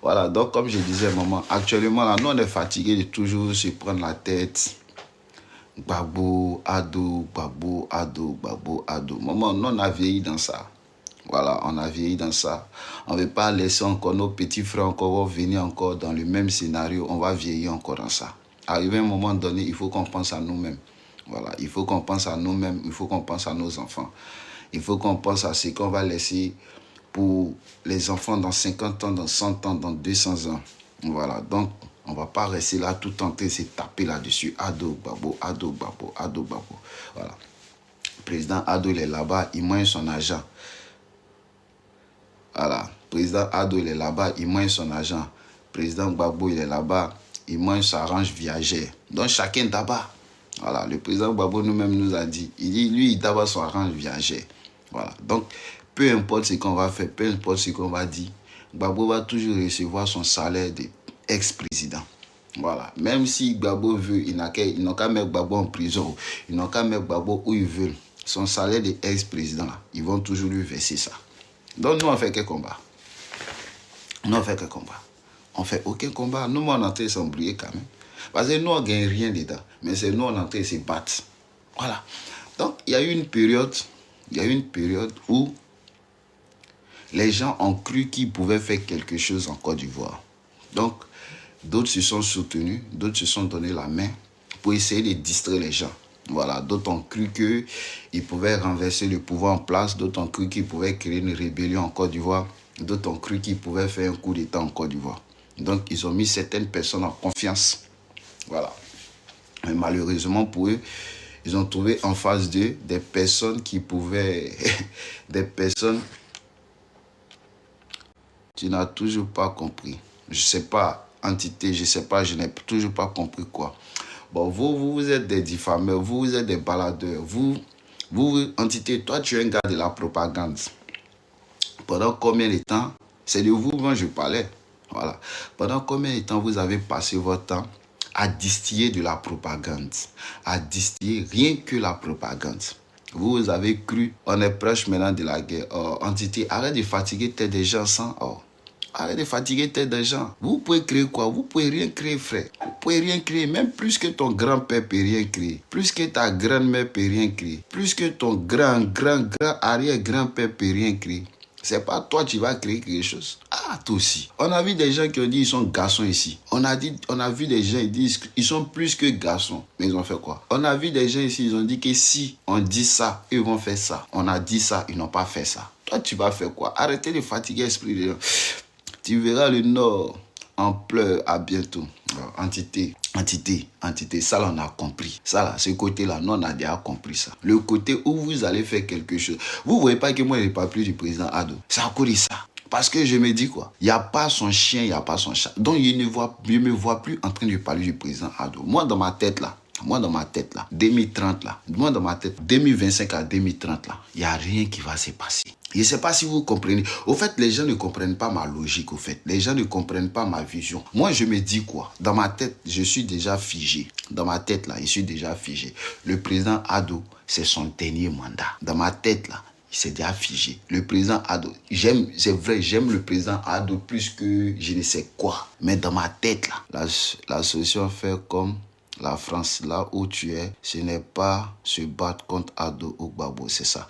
Voilà, donc comme je disais, maman, actuellement, là, nous, on est fatigué de toujours se prendre la tête. Gbagbo, ado, Gbagbo, ado, Gbagbo, ado. Maman, nous, on a vieilli dans ça. Voilà, on a vieilli dans ça. On ne veut pas laisser encore nos petits frères encore venir encore dans le même scénario. On va vieillir encore dans ça. Arrivé à un moment donné, il faut qu'on pense à nous-mêmes. Voilà, il faut qu'on pense à nous-mêmes, il faut qu'on pense à nos enfants. Il faut qu'on pense à ce qu'on va laisser pour les enfants dans 50 ans, dans 100 ans, dans 200 ans. Voilà, donc on ne va pas rester là tout en train de se taper là-dessus. Ado, Gbagbo, ado, Gbagbo, ado, Gbagbo. Voilà. Le président Ado, il est là-bas, il mange son argent. Voilà. Le président Ado, il est là-bas, il mange son argent. Le président Gbagbo, il est là-bas, il mange sa range viagère. Donc chacun d'abord. Voilà. Le président Gbagbo nous-mêmes nous a dit, il dit, lui, il d'abord son range viagère. Voilà. Donc, peu importe ce qu'on va faire, peu importe ce qu'on va dire, Gbagbo va toujours recevoir son salaire d'ex-président. Voilà. Même si Gbagbo veut, ils n'ont qu'à mettre Gbagbo en prison, ils n'ont qu'à mettre Gbagbo où ils veulent. Son salaire d'ex-président, ils vont toujours lui verser ça. Donc, nous, on fait quel combat? Nous, on fait quel combat? On fait aucun combat. Nous, on est en train de s'embrouiller quand même. Parce que nous, on ne gagne rien dedans. Mais c'est nous, on est en train de se battre. Voilà. Donc, il y a eu une période où les gens ont cru qu'ils pouvaient faire quelque chose en Côte d'Ivoire. Donc, d'autres se sont soutenus, d'autres se sont donné la main pour essayer de distraire les gens. Voilà, d'autres ont cru qu'ils pouvaient renverser le pouvoir en place, d'autres ont cru qu'ils pouvaient créer une rébellion en Côte d'Ivoire, d'autres ont cru qu'ils pouvaient faire un coup d'État en Côte d'Ivoire. Donc, ils ont mis certaines personnes en confiance. Voilà. Mais malheureusement pour eux, ils ont trouvé en face d'eux des personnes qui pouvaient... des personnes... Tu n'as toujours pas compris. Je ne sais pas, entité, je ne sais pas, je n'ai toujours pas compris quoi. Bon, vous êtes des diffameurs, vous êtes des baladeurs. Vous, entité, toi, tu es un gars de la propagande. Pendant combien de temps, c'est de vous dont je parlais. Voilà. Pendant combien de temps vous avez passé votre temps à distiller de la propagande, à distiller rien que la propagande. Vous avez cru, on est proche maintenant de la guerre. Entité, arrête de fatiguer tête des gens sans or. Arrête de fatiguer tête des gens. Vous pouvez créer quoi? Vous pouvez rien créer, frère. Vous pouvez rien créer, même plus que ton grand-père peut rien créer. Plus que ta grand-mère peut rien créer. Plus que ton grand arrière-grand-père peut rien créer. C'est pas toi qui vas créer quelque chose. Ah, toi aussi. On a vu des gens qui ont dit qu'ils sont garçons ici. On a vu des gens qui disent qu'ils sont plus que garçons. Mais ils ont fait quoi? On a vu des gens ici, ils ont dit que si on dit ça, ils vont faire ça. On a dit ça, ils n'ont pas fait ça. Toi, tu vas faire quoi? Arrêtez de fatiguer l'esprit des gens. Tu verras le Nord en pleurs à bientôt. Entité, ça là on a compris. Ça là, ce côté-là, nous on a déjà compris ça. Le côté où vous allez faire quelque chose. Vous voyez pas que moi je ne parle plus du président Ado. C'est à cause de ça. Parce que je me dis quoi? Il n'y a pas son chien, il n'y a pas son chat. Donc je ne me vois plus en train de parler du président Ado. Moi dans ma tête là, 2030 là, moi dans ma tête, 2025 à 2030 là, il n'y a rien qui va se passer. Je ne sais pas si vous comprenez. Au fait, les gens ne comprennent pas ma logique, au fait. Les gens ne comprennent pas ma vision. Moi, je me dis quoi? Dans ma tête, je suis déjà figé. Dans ma tête, là, je suis déjà figé. Le président Ado, c'est son dernier mandat. Dans ma tête, là, il s'est déjà figé. Le président Ado, c'est vrai, j'aime le président Ado plus que je ne sais quoi. Mais dans ma tête, là, la solution fait comme... La France, là où tu es, ce n'est pas se battre contre Ado ou Gbagbo, c'est ça.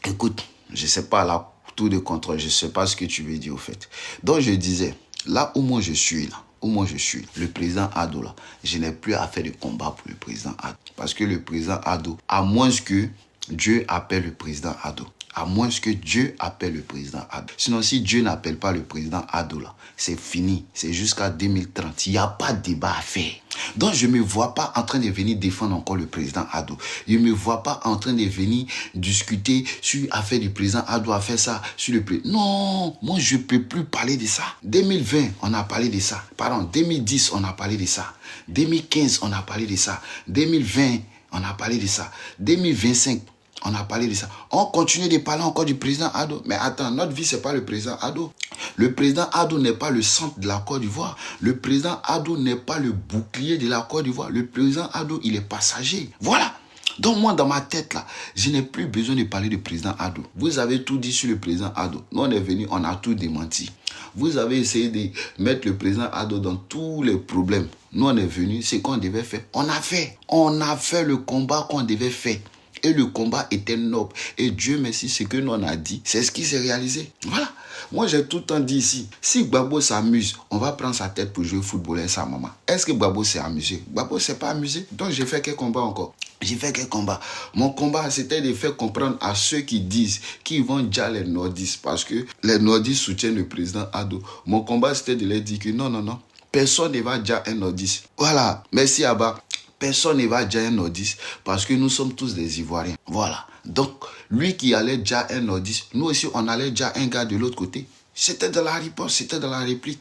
Écoute, je ne sais pas là, tout de contrôle, je ne sais pas ce que tu veux dire au fait. Donc je disais, là où moi je suis, le président Ado, là, je n'ai plus à faire de combat pour le président Ado. Parce que le président Ado, à moins que Dieu appelle le président Ado. À moins que Dieu appelle le président Ado. Sinon, si Dieu n'appelle pas le président Ado, là, c'est fini. C'est jusqu'à 2030. Il n'y a pas de débat à faire. Donc, je ne me vois pas en train de venir défendre encore le président Ado. Je ne me vois pas en train de venir discuter sur l'affaire du président Ado, à faire ça sur le président. Non, moi, je ne peux plus parler de ça. 2020, on a parlé de ça. Pardon, 2010, on a parlé de ça. 2015, on a parlé de ça. 2020, on a parlé de ça. 2025, on a parlé de ça. On continue de parler encore du président Ado. Mais attends, notre vie, ce n'est pas le président Ado. Le président Ado n'est pas le centre de la Côte d'Ivoire. Le président Ado n'est pas le bouclier de la Côte d'Ivoire. Le président Ado, il est passager. Voilà. Donc moi, dans ma tête, là, je n'ai plus besoin de parler du président Ado. Vous avez tout dit sur le président Ado. Nous, on est venu, on a tout démenti. Vous avez essayé de mettre le président Ado dans tous les problèmes. Nous, on est venus, c'est qu'on devait faire. On a fait. On a fait le combat qu'on devait faire. Et le combat était noble. Et Dieu merci, ce que nous on a dit, c'est ce qui s'est réalisé. Voilà. Moi, j'ai tout le temps dit ici, si Gbagbo s'amuse, on va prendre sa tête pour jouer au football et sa maman. Est-ce que Gbagbo s'est amusé? Gbagbo s'est pas amusé. Donc, j'ai fait quel combat encore? J'ai fait quel combat? Mon combat, c'était de faire comprendre à ceux qui disent qu'ils vont déjà les nordistes, parce que les nordistes soutiennent le président Ado. Mon combat, c'était de leur dire que non, non, non, personne ne va déjà un nordiste. Voilà. Merci Abba. Personne ne va déjà un nordiste parce que nous sommes tous des Ivoiriens. Voilà. Donc, lui qui allait déjà un nordiste, nous aussi, on allait déjà un gars de l'autre côté. C'était de la réponse, c'était de la réplique.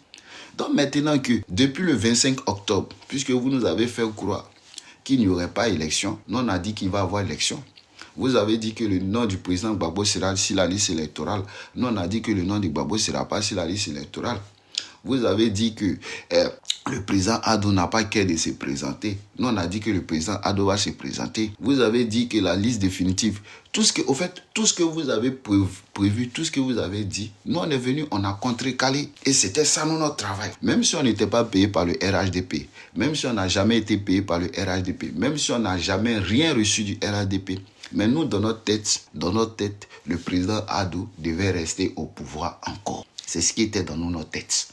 Donc, maintenant que, depuis le 25 octobre, puisque vous nous avez fait croire qu'il n'y aurait pas élection, nous, on a dit qu'il va y avoir élection. Vous avez dit que le nom du président Gbagbo sera sur la liste électorale. Nous, on a dit que le nom de Gbagbo ne sera pas sur la liste électorale. Vous avez dit que le président Ado n'a pas qu'à de se présenter. Nous, on a dit que le président Ado va se présenter. Vous avez dit que la liste définitive, tout ce que vous avez prévu, tout ce que vous avez dit, nous, on est venu, on a contrecalé. Et c'était ça, notre travail. Même si on n'était pas payé par le RHDP, même si on n'a jamais été payé par le RHDP, même si on n'a jamais rien reçu du RHDP, mais nous, dans notre tête, le président Ado devait rester au pouvoir encore. C'est ce qui était dans notre tête.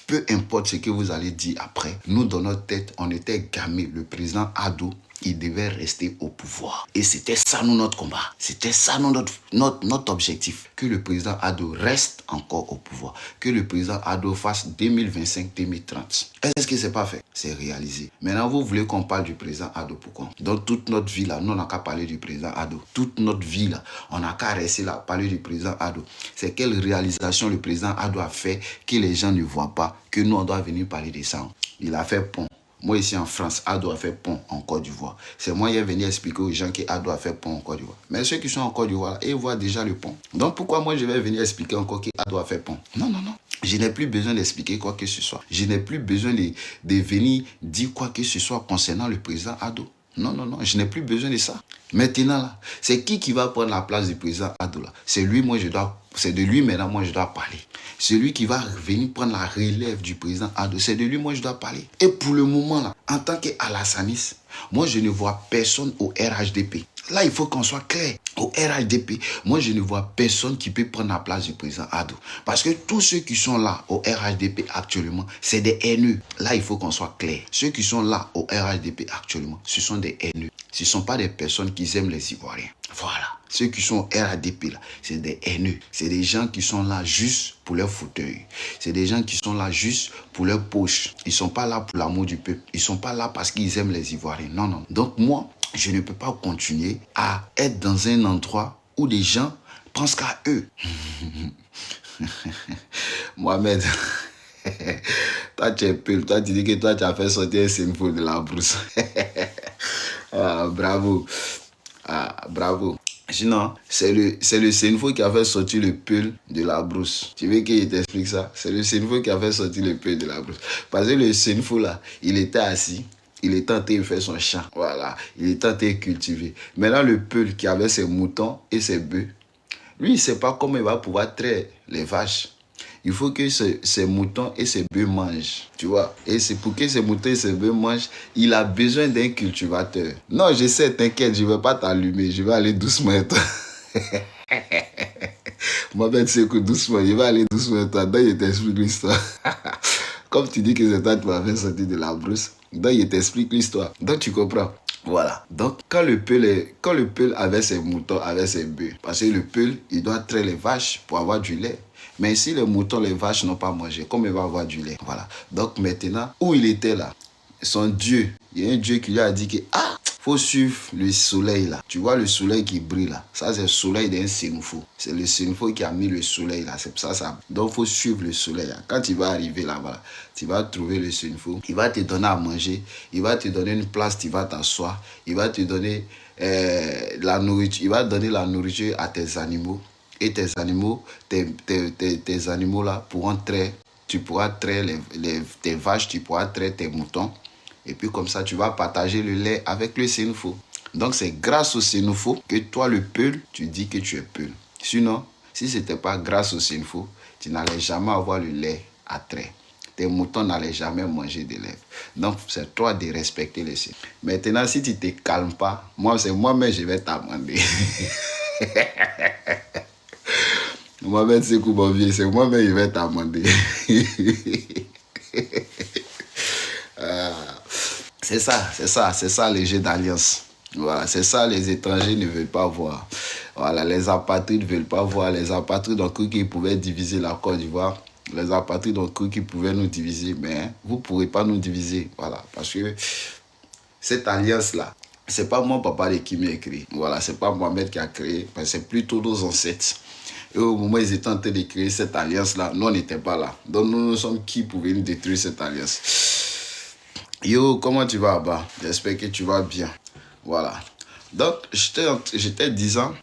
Peu importe ce que vous allez dire après, nous, dans notre tête, on était gamés. Le président Ado, il devait rester au pouvoir. Et c'était ça, notre combat. C'était ça, notre objectif. Que le président Ado reste encore au pouvoir. Que le président Ado fasse 2025-2030. Est-ce que c'est pas fait? C'est réalisé. Maintenant, vous voulez qu'on parle du président Ado. Pourquoi? Dans toute notre vie, là, nous, on n'a qu'à parler du président Ado. Toute notre vie, là, on n'a qu'à rester là, parler du président Ado. C'est quelle réalisation le président Ado a fait que les gens ne voient pas, que nous, on doit venir parler de ça. Il a fait pont. Moi, ici en France, Ado a fait pont en Côte d'Ivoire. C'est moi qui ai venu expliquer aux gens qu'Ado a fait pont en Côte d'Ivoire. Mais ceux qui sont en Côte d'Ivoire, ils voient déjà le pont. Donc, pourquoi moi, je vais venir expliquer encore qu'Ado a fait pont? Non, non, non. Je n'ai plus besoin d'expliquer quoi que ce soit. Je n'ai plus besoin de venir dire quoi que ce soit concernant le président Ado. Non, non, non, je n'ai plus besoin de ça. Maintenant, là, c'est qui va prendre la place du président Ado, là? C'est lui, c'est de lui maintenant, moi, je dois parler. C'est lui qui va venir prendre la relève du président Ado. C'est de lui, moi, je dois parler. Et pour le moment, là, en tant qu'Alassanis, moi, je ne vois personne au RHDP. Là, il faut qu'on soit clair. Au RHDP, moi, je ne vois personne qui peut prendre la place du président Ado. Parce que tous ceux qui sont là au RHDP actuellement, c'est des haineux. Là, il faut qu'on soit clair. Ceux qui sont là au RHDP actuellement, ce sont des haineux. Ce ne sont pas des personnes qui aiment les Ivoiriens. Voilà. Ceux qui sont au RHDP, là, c'est des haineux. C'est des gens qui sont là juste pour leur fauteuil. C'est des gens qui sont là juste pour leur poche. Ils ne sont pas là pour l'amour du peuple. Ils ne sont pas là parce qu'ils aiment les Ivoiriens. Non, non. Donc moi, je ne peux pas continuer à être dans un endroit où des gens pensent qu'à eux. Mohamed, toi tu es peu, toi tu dis que toi tu as fait sortir un Senfo de la brousse. Ah, bravo. Ah, bravo. Sinon, c'est le Senfo qui a fait sortir le peul de la brousse. Tu veux qu'il t'explique ça? C'est le Senfo qui a fait sortir le peul de la brousse. Parce que le Senfo là, il était assis. Il est en train de faire son champ. Voilà. Il est en train de cultiver. Maintenant, le peul qui avait ses moutons et ses bœufs, lui, il ne sait pas comment il va pouvoir traire les vaches. Il faut que ses moutons et ses bœufs mangent. Tu vois? Et c'est pour que ses moutons et ses bœufs mangent, il a besoin d'un cultivateur. Non, je sais, t'inquiète, je ne vais pas t'allumer. Je vais aller doucement. Mohamed Sekou, doucement. Je vais aller doucement. Toi, je t'explique l'histoire. Comme tu dis que c'est toi qui m'as fait sortir de la brousse, donc il t'explique l'histoire. Donc tu comprends. Voilà. Donc quand le peul avait ses moutons, avait ses bœufs, parce que le peul, il doit traire les vaches pour avoir du lait. Mais si les moutons, les vaches n'ont pas mangé, comment il va avoir du lait? Voilà. Donc maintenant, où il était là, son Dieu, il y a un Dieu qui lui a dit que faut suivre le soleil là. Tu vois le soleil qui brille là. Ça, c'est le soleil d'un Senfo. C'est le Senfo qui a mis le soleil là. C'est pour ça. Donc, faut suivre le soleil là. Quand tu vas arriver là-bas, tu vas trouver le Senfo. Il va te donner à manger. Il va te donner une place, tu vas t'asseoir. Il va te donner la nourriture. Il va donner la nourriture à tes animaux. Et tes animaux, tes animaux là pourront traire. Tu pourras traire tes vaches, tu pourras traire tes moutons. Et puis comme ça, tu vas partager le lait avec le Senfo. Donc c'est grâce au Senfo que toi, le peul, tu dis que tu es peul. Sinon, Si ce n'était pas grâce au Senfo, tu n'allais jamais avoir le lait à trait. Tes moutons n'allaient jamais manger de lait. Donc, c'est toi de respecter les Senfo. Maintenant, si tu ne te calmes pas, c'est moi-même, je vais t'amender. Moi-même, c'est mon vieux, c'est moi-même, je vais t'amender. C'est ça les jeux d'alliance. Voilà, c'est ça les étrangers ne veulent pas voir. Voilà, les apatrides ne veulent pas voir. Les apatrides ont cru qu'ils pouvaient diviser la Côte d'Ivoire. Les apatrides ont cru qu'ils pouvaient nous diviser, mais vous ne pourrez pas nous diviser. Voilà, parce que cette alliance-là, c'est pas mon papa qui m'a écrit. Voilà, c'est pas Mohamed qui a créé, mais c'est plutôt nos ancêtres. Et au moment où ils étaient en train de créer cette alliance-là, nous, on n'était pas là. Donc, nous sommes qui pouvaient nous détruire cette alliance. Yo, comment tu vas, Abba? J'espère que tu vas bien. Voilà. Donc, j'étais disant,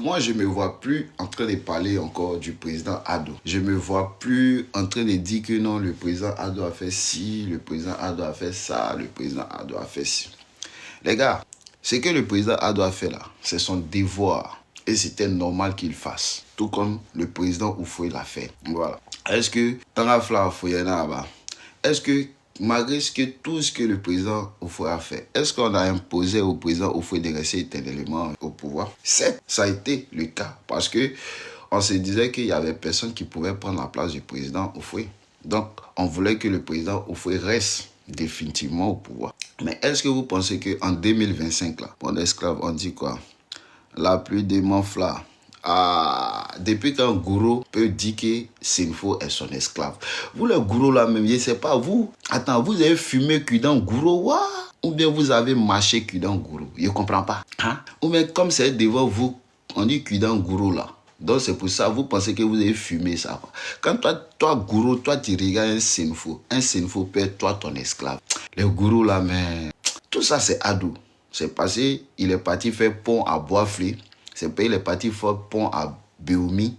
moi, je ne me vois plus en train de parler encore du président Ado. Je ne me vois plus en train de dire que non, le président Ado a fait ci, le président Ado a fait ça, le président Ado a fait ci. Les gars, ce que le président Ado a fait là, c'est son devoir. Et c'était normal qu'il fasse. Tout comme le président Oufoué l'a fait. Voilà. Est-ce que Tangafla Oufouéna, est-ce que malgré tout ce que le président Oufoué a fait, est-ce qu'on a imposé au président Oufoué de rester éternellement au pouvoir? Ça a été le cas. Parce que on se disait qu'il n'y avait personne qui pouvait prendre la place du président Oufoué. Donc, on voulait que le président Oufoué reste définitivement au pouvoir. Mais est-ce que vous pensez qu'en 2025, là, mon esclave, on dit quoi? La pluie des Monfla. Depuis qu'un gourou peut dire que Senfo est son esclave. Vous, le gourou là même, je ne sais pas, vous. Attends, vous avez fumé Kudan gourou, ou bien vous avez marché Kudan gourou. Je ne comprends pas. Hein? Ou bien comme c'est devant vous, on dit Kudan gourou là. Donc c'est pour ça, vous pensez que vous avez fumé ça. Quand toi gourou, toi tu regardes un Senfo peut être toi ton esclave. Le gourou là, mais tout ça c'est Ado. C'est passé, il est parti faire pont à Boisflé. C'est pas, il est parti faire pont à Béoumi.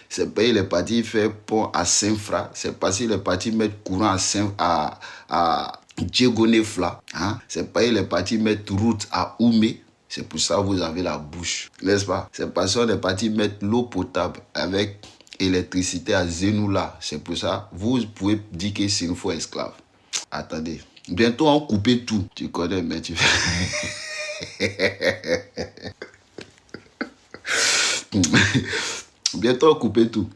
C'est pas, il est parti faire pont à Saint-Fra. C'est passé, il est parti mettre courant à Diegonefla. Hein? C'est pas, il est parti mettre route à Oumé. C'est pour ça que vous avez la bouche. N'est-ce pas? C'est parce qu'on est parti mettre l'eau potable avec électricité à Zenoula. C'est pour ça vous pouvez dire que c'est une fois esclave. Attendez. Bientôt, on coupe tout. Tu connais, mais tu... Bientôt, on coupe tout.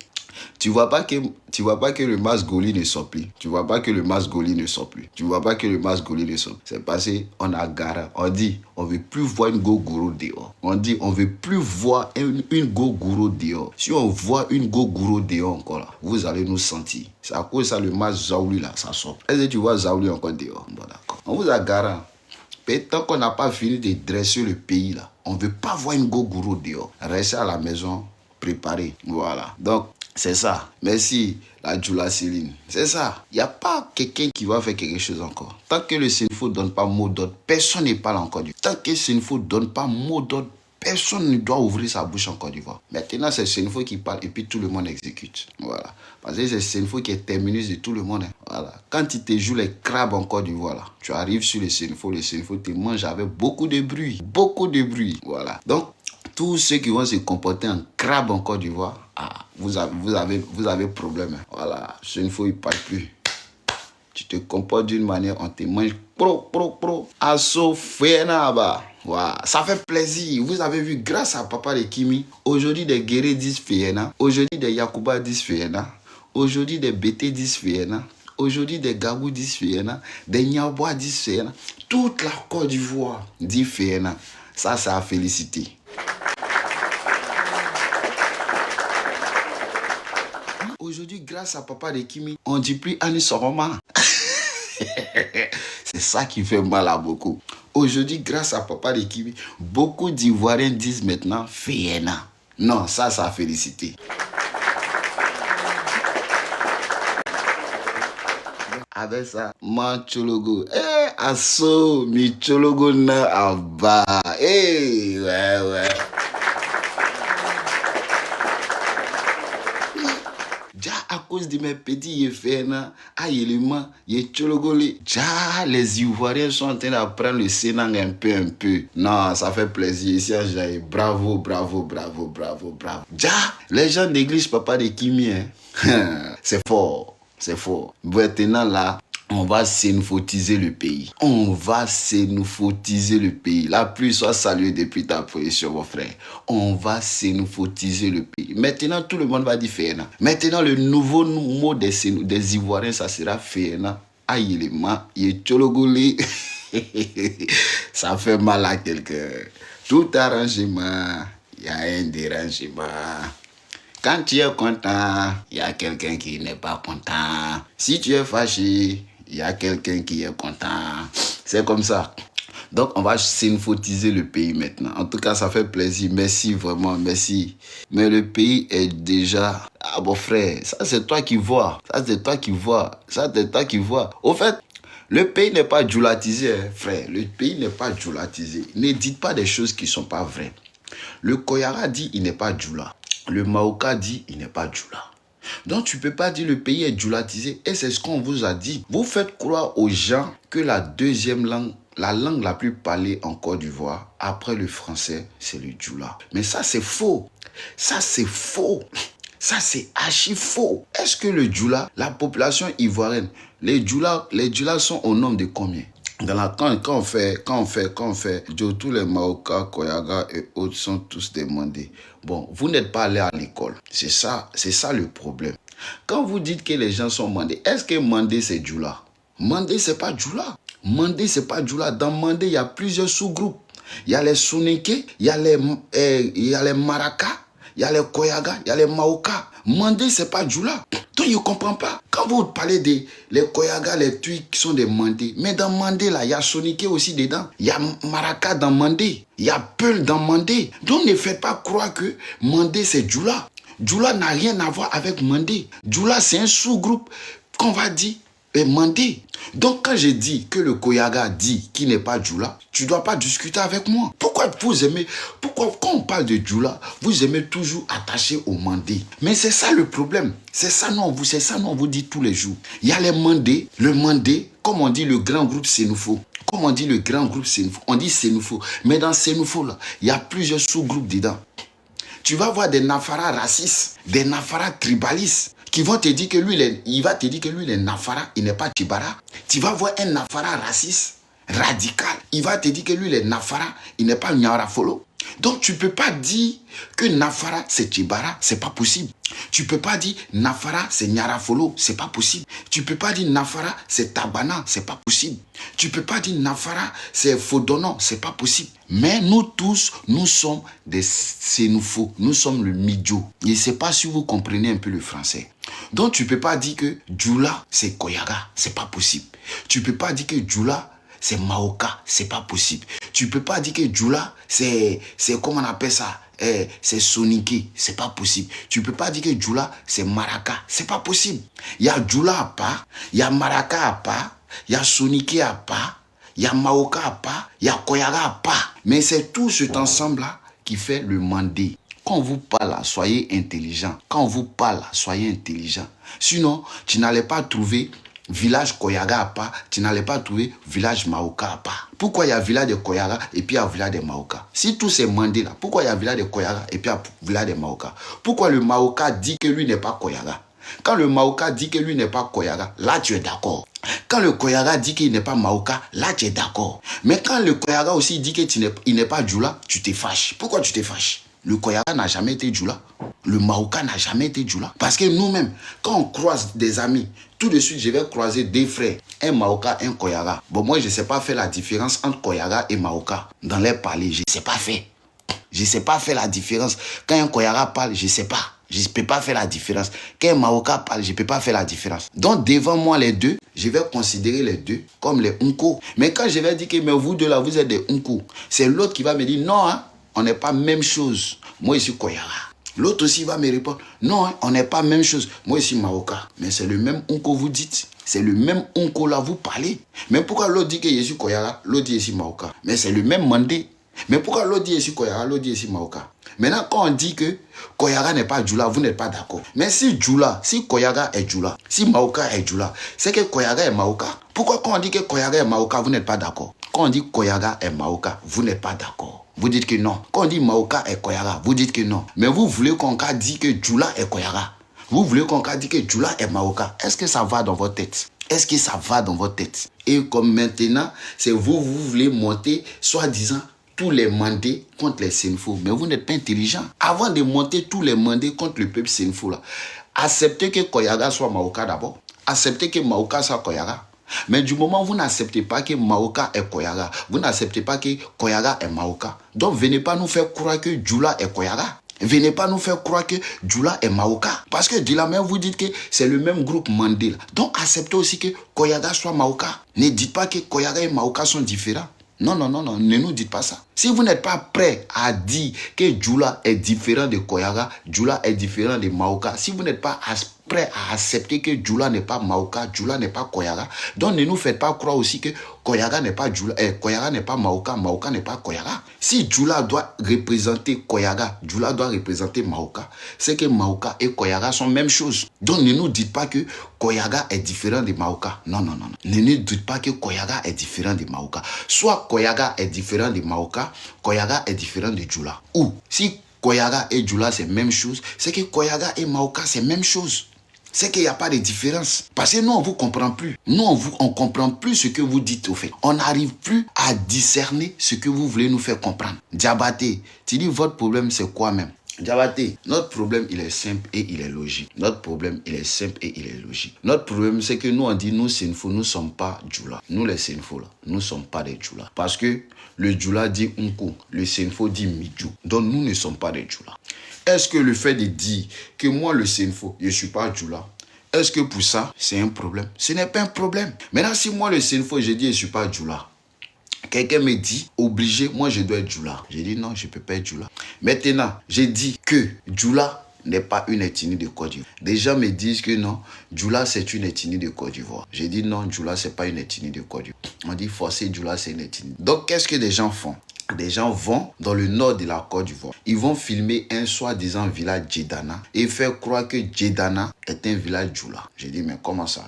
Tu vois pas que le Mas Goli ne sort plus. Tu vois pas que le Mas Goli ne sort plus. Tu vois pas que le Mas Goli ne sort plus. C'est passé, on a garé. On dit, on veut plus voir une Gogoro dehors. On dit, on veut plus voir une Gogoro dehors. Si on voit une Gogoro dehors encore là, vous allez nous sentir. C'est à cause de ça, le Mas Zaouli là, ça sort. Est-ce que tu vois Zaouli encore dehors? Bon, d'accord. On vous a garé. Tant qu'on n'a pas fini de dresser le pays là, on ne veut pas voir une Gogoro dehors. Restez à la maison, préparez. Voilà. Donc, c'est ça. Merci, la Djoula Céline. C'est ça. Il n'y a pas quelqu'un qui va faire quelque chose encore. Tant que le Senfo ne donne pas mot d'ordre, personne ne parle encore du. Tant que le Senfo ne donne pas mot d'ordre, personne ne doit ouvrir sa bouche en Côte d'Ivoire. Maintenant, c'est Senfo qui parle et puis tout le monde exécute. Voilà. Parce que c'est Senfo qui est terminus de tout le monde. Hein. Voilà. Quand tu te joues les crabes en Côte d'Ivoire, là, tu arrives sur le Senfo te mange avec beaucoup de bruit. Beaucoup de bruit. Voilà. Donc, tous ceux qui vont se comporter en crabe en Côte d'Ivoire, vous avez problème. Hein. Voilà. Senfo, il ne parle plus. Tu te comportes d'une manière, on te mange pro. Asso Fénaba. Wow. Ça fait plaisir. Vous avez vu, grâce à Papa de Kimi, aujourd'hui des Guérés disent Féna, aujourd'hui des Yakuba disent Féna, aujourd'hui des BT disent Féna, aujourd'hui des Gabou disent Féna, des Niabois disent Féna. Toute la Côte d'Ivoire dit Féna. Ça, c'est à féliciter. Aujourd'hui, grâce à Papa de Kimi, on ne dit plus Ani Soroma. C'est ça qui fait mal à beaucoup. Aujourd'hui, grâce à Papa de Kimi, beaucoup d'Ivoiriens disent maintenant Féna. Non, ça a félicité. Avec ça, Manchologo. Asso, mi chologo na aba. Ouais. cause de mes petits effets, les Ivoiriens sont en train d'apprendre le Sénang un peu. Non, ça fait plaisir. Ici, bravo, bravo, bravo, bravo, bravo. Les gens négligent papa de Kimi. Hein. C'est fort, c'est fort. Maintenant, là, on va xénophotiser le pays. On va xénophotiser le pays. La pluie soit saluée depuis ta position, mon frère. On va xénophotiser le pays. Maintenant, tout le monde va dire Féna. Maintenant, le nouveau mot des Ivoiriens, ça sera Féna. Aïe, les mains, Tchologoli. Ça fait mal à quelqu'un. Tout arrangement, il y a un dérangement. Quand tu es content, il y a quelqu'un qui n'est pas content. Si tu es fâché, il y a quelqu'un qui est content. C'est comme ça. Donc, on va xénophotiser le pays maintenant. En tout cas, ça fait plaisir. Merci, vraiment, merci. Mais le pays est déjà... Ah, bon frère, ça c'est toi qui vois. Ça c'est toi qui vois. Ça c'est toi qui vois. Au fait, le pays n'est pas djoulatisé, hein, frère. Le pays n'est pas djoulatisé. Ne dites pas des choses qui ne sont pas vraies. Le Koyara dit il n'est pas djoula. Le Maoka dit il n'est pas djoula. Donc tu ne peux pas dire le pays est djoulatisé. Et c'est ce qu'on vous a dit. Vous faites croire aux gens que la deuxième langue, la langue la plus parlée en Côte d'Ivoire, après le français, c'est le djoula. Mais ça c'est faux. Ça c'est faux. Ça c'est archi faux. Est-ce que le djoula, la population ivoirienne, les djoulas sont au nombre de combien? Quand on fait, tous les Maoka, Koyaga et autres sont tous demandés. Bon, vous n'êtes pas allé à l'école. C'est ça le problème. Quand vous dites que les gens sont mandés, est-ce que mandé c'est djoula? Mandé c'est pas djoula. Mandé c'est pas djoula. Dans mandé, il y a plusieurs sous-groupes. Il y a les Soninké, il y a les Maraka, il y a les Koyaga, il y a les Maoka. Mandé c'est pas djoula. Donc, je ne comprends pas. Quand vous parlez des Koyaga, les Tui qui sont des Mandés, mais dans Mandé, là, il y a Soniké aussi dedans. Il y a Maraka dans Mandé. Il y a Peul dans Mandé. Donc, ne faites pas croire que Mandé, c'est Djoula. Djoula n'a rien à voir avec Mandé. Djoula, c'est un sous-groupe qu'on va dire Mandé. Donc, quand je dis que le Koyaga dit qu'il n'est pas Djoula, tu ne dois pas discuter avec moi. Pourquoi quand on parle de Djoula, vous aimez toujours attacher au Mandé? Mais c'est ça le problème. C'est ça, non, on vous dit tous les jours. Il y a les Mandés, le Mandé, comme on dit le grand groupe Sénoufo. Comme on dit le grand groupe Sénoufo, on dit Sénoufo. Mais dans Sénoufo, là, il y a plusieurs sous-groupes dedans. Tu vas voir des Nafara racistes, des Nafara tribalistes, qui vont te dire que lui, il va te dire que lui, il est Nafara, il n'est pas Tibara. Tu vas voir un Nafara raciste, radical. Il va te dire que lui, il est Nafara, il n'est pas Nyarafolo. Donc, tu ne peux pas dire que Nafara, c'est Tibara, c'est pas possible. Tu ne peux pas dire Nafara, c'est Nyarafolo, c'est pas possible. Tu ne peux pas dire Nafara, c'est Tabana, c'est pas possible. Tu ne peux pas dire Nafara, c'est Fodonon, c'est pas possible. Mais nous tous, nous sommes des Sénoufos, nous sommes le Midjo. Je ne sais pas si vous comprenez un peu le français. Donc, tu ne peux pas dire que Djoula, c'est Koyaga, c'est pas possible. Tu ne peux pas dire que Djoula, c'est Maoka, c'est pas possible. Tu peux pas dire que Djoula, c'est comment on appelle ça, c'est Soninké, c'est pas possible. Tu peux pas dire que Djoula, c'est Maraka, c'est pas possible. Il y a Djoula à part, il y a Maraka à part, il y a Soninké à part, il y a Maoka à part, il y a Koyaga à part. Mais c'est tout cet ensemble-là qui fait le Mandé. Quand on vous parle, soyez intelligent. Quand on vous parle, soyez intelligent. Sinon, tu n'allais pas trouver village Koyaga à part, tu n'allais pas trouver village Maoka à part. Pourquoi il y a village de Koyaga et puis il y a village de Maoka? Si tous ces mandés là, pourquoi il y a village de Koyaga et puis il y a village de Maoka? Pourquoi le Maoka dit que lui n'est pas Koyaga? Quand le Maoka dit que lui n'est pas Koyaga, là tu es d'accord. Quand le Koyaga dit qu'il n'est pas Maoka, là tu es d'accord. Mais quand le Koyaga aussi dit qu'il n'est pas Djoula, tu te fâches. Pourquoi tu te fâches? Le Koyaga n'a jamais été Djoula. Le Maoka n'a jamais été Djoula. Parce que nous-mêmes, quand on croise des amis, tout de suite, je vais croiser deux frères, un Maoka, un Koyaga. Bon, moi, je ne sais pas faire la différence entre Koyaga et Maoka dans les palais. Je ne sais pas faire. Je ne sais pas faire la différence. Quand un Koyaga parle, je ne sais pas. Je ne peux pas faire la différence. Quand un Maoka parle, je ne peux pas faire la différence. Donc, devant moi, les deux, je vais considérer les deux comme les Unko. Mais quand je vais dire que mais vous deux là, vous êtes des Unko, c'est l'autre qui va me dire non, hein, on n'est pas même chose. Moi, je suis Koyaga. L'autre aussi va me répondre, non, hein, on n'est pas même chose. Moi, je suis Maoka. Mais c'est le même Unko vous dites. C'est le même Unko là vous parlez. Mais pourquoi l'autre dit que je suis Koyaga, l'autre dit que je suis Maoka? Mais c'est le même Mandé. Mais pourquoi l'autre dit ici Koyara, l'autre dit ici Maoka? Maintenant, quand on dit que Koyara n'est pas Djoula, vous n'êtes pas d'accord. Mais si Djoula, si Koyara est Djoula, si Maoka est Djoula, c'est que Koyara est Maoka. Pourquoi quand on dit que Koyara est Maoka, vous n'êtes pas d'accord? Quand on dit Koyara est Maoka, vous n'êtes pas d'accord. Vous dites que non. Quand on dit Maoka est Koyara, vous dites que non. Mais vous voulez qu'on dise que Djoula est Koyara. Vous voulez qu'on dise que Djoula est Maoka. Est-ce que ça va dans votre tête? Est-ce que ça va dans votre tête? Et comme maintenant, c'est vous voulez monter, soi-disant, tous les mandés contre les Senfo. Mais vous n'êtes pas intelligent. Avant de monter tous les mandés contre le peuple Senfo, là, acceptez que Koyara soit Maoka d'abord. Acceptez que Maoka soit Koyara. Mais du moment où vous n'acceptez pas que Maoka est Koyara, vous n'acceptez pas que Koyara est Maoka. Donc venez pas nous faire croire que Djoula est Koyara. Venez pas nous faire croire que Djoula est Maoka. Parce que de la même, vous dites que c'est le même groupe Mandé. Donc acceptez aussi que Koyara soit Maoka. Ne dites pas que Koyara et Maoka sont différents. Non, non, non, non, ne nous dites pas ça. Si vous n'êtes pas prêt à dire que Djoula est différent de Koyara, Djoula est différent de Maoka, si vous n'êtes pas prêt à accepter que Djoula n'est pas Maoka, Djoula n'est pas Koyara, donc ne nous faites pas croire aussi que Koyara n'est pas Djoula, Koyara n'est pas Maoka, Maoka n'est pas Koyara. Si Djoula doit représenter Koyara, Djoula doit représenter Maoka, c'est que Maoka et Koyara sont même chose. Donc ne nous dites pas que Koyara est différent de Maoka. Non, non, non, non. Ne nous dites pas que Koyara est différent de Maoka. Soit Koyara est différent de Maoka, Koyara est différent de Djoula. Ou si Koyara et Djoula c'est même chose, c'est que Koyara et Maoka c'est même chose. C'est qu'il n'y a pas de différence. Parce que nous, on ne vous comprend plus. Nous, on ne comprend plus ce que vous dites au fait. On n'arrive plus à discerner ce que vous voulez nous faire comprendre. Diabaté, tu dis votre problème c'est quoi même? Diabaté, notre problème il est simple et il est logique. Notre problème il est simple et il est logique. Notre problème c'est que nous on dit nous Senfo, nous ne sommes pas Djoula. Nous les Senfo là, nous ne sommes pas des Djoula. Parce que le Djoula dit Unko, le Senfo dit Midjou. Donc nous ne sommes pas des Djoula. Est-ce que le fait de dire que moi le Senfo, je ne suis pas Djoula, est-ce que pour ça c'est un problème? Ce n'est pas un problème. Maintenant si moi le Senfo je dis je ne suis pas Djoula, quelqu'un me dit, obligé, moi je dois être Djoula. J'ai dit non, je ne peux pas être Djoula. Maintenant, j'ai dit que Djoula n'est pas une ethnie de Côte d'Ivoire. Des gens me disent que non, Djoula c'est une ethnie de Côte d'Ivoire. J'ai dit non, Djoula c'est pas une ethnie de Côte d'Ivoire. On dit forcé, Djoula c'est une ethnie. Donc qu'est-ce que des gens font? Des gens vont dans le nord de la Côte d'Ivoire. Ils vont filmer un soi-disant village Djedana et faire croire que Djedana est un village Djoula. J'ai dit, mais comment ça?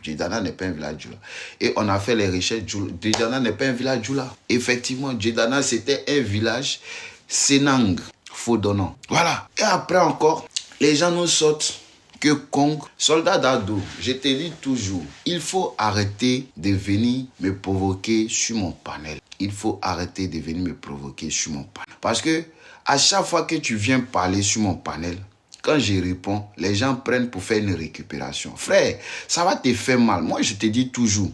Djedana n'est pas un village Djoula. Et on a fait les recherches. Djedana n'est pas un village Djoula. Effectivement, Djedana, c'était un village Senang, Fodonant. Voilà. Et après encore, les gens nous sortent que Kong, soldat d'Ado, je te dis toujours, il faut arrêter de venir me provoquer sur mon panel. Il faut arrêter de venir me provoquer sur mon panel. Parce que à chaque fois que tu viens parler sur mon panel, quand je réponds, les gens prennent pour faire une récupération. Frère, ça va te faire mal. Moi, je te dis toujours,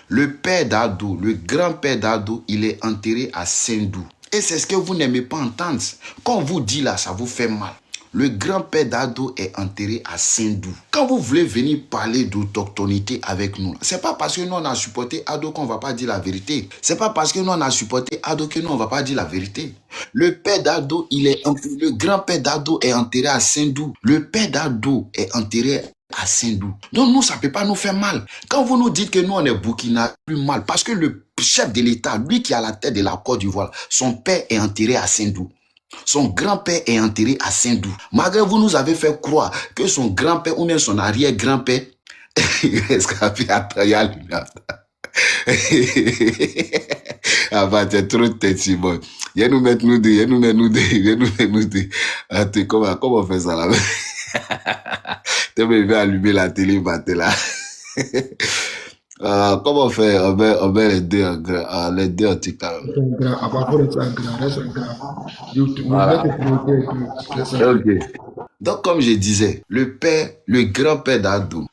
le père d'Ado, le grand-père d'Ado, il est enterré à Sendou. Et c'est ce que vous n'aimez pas entendre. Quand on vous dit là, ça vous fait mal. Le grand-père d'Ado est enterré à Sendou. Quand vous voulez venir parler d'autochtonité avec nous, c'est pas parce que nous on a supporté Ado qu'on va pas dire la vérité. C'est pas parce que nous on a supporté Ado que nous on va pas dire la vérité. Le père d'Ado, le grand-père d'Ado est enterré à Sendou. Le père d'Ado est enterré à Sendou. Donc nous, ça peut pas nous faire mal. Quand vous nous dites que nous on est Burkina, plus mal. Parce que le chef de l'État, lui qui est à la tête de la Côte d'Ivoire, son père est enterré à Sendou. Son grand-père est enterré à Sendou. Malgré vous nous avez fait croire que son grand-père ou même son arrière-grand-père rescapé à Troyal. Ah bah, t'es trop tête, Simon. Viens nous mettre nous deux. Attends, comment on fait ça là? Tu veux allumer la télé, matin là. Comment on fait? On met les deux en TikTok. Voilà. Ok. Donc, comme je disais, le grand-père d'Ado,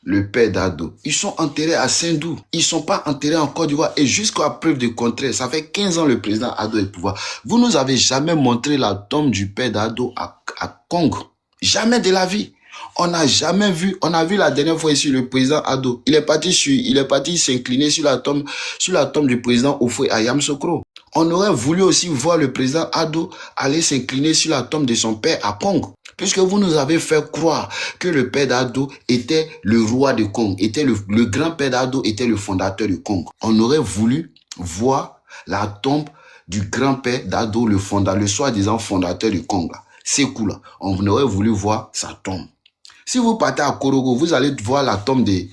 ils sont enterrés à Sendou. Ils ne sont pas enterrés en Côte d'Ivoire. Et jusqu'à preuve du contraire, ça fait 15 ans le président Ado est au pouvoir. Vous nous avez jamais montré la tombe du père d'Ado à Congo. Jamais de la vie. On n'a jamais vu, on a vu la dernière fois ici le président Ado. Il est parti s'incliner sur la tombe du président Oufoué à Yamoussoukro. On aurait voulu aussi voir le président Ado aller s'incliner sur la tombe de son père à Congo. Puisque vous nous avez fait croire que le père d'Ado était le roi de Congo, était le grand-père d'Ado était le fondateur du Congo. On aurait voulu voir la tombe du grand-père d'Ado, le soi-disant fondateur du Congo. Sékou là, on aurait voulu voir sa tombe. Si vous partez à Korogo, vous allez voir la tombe de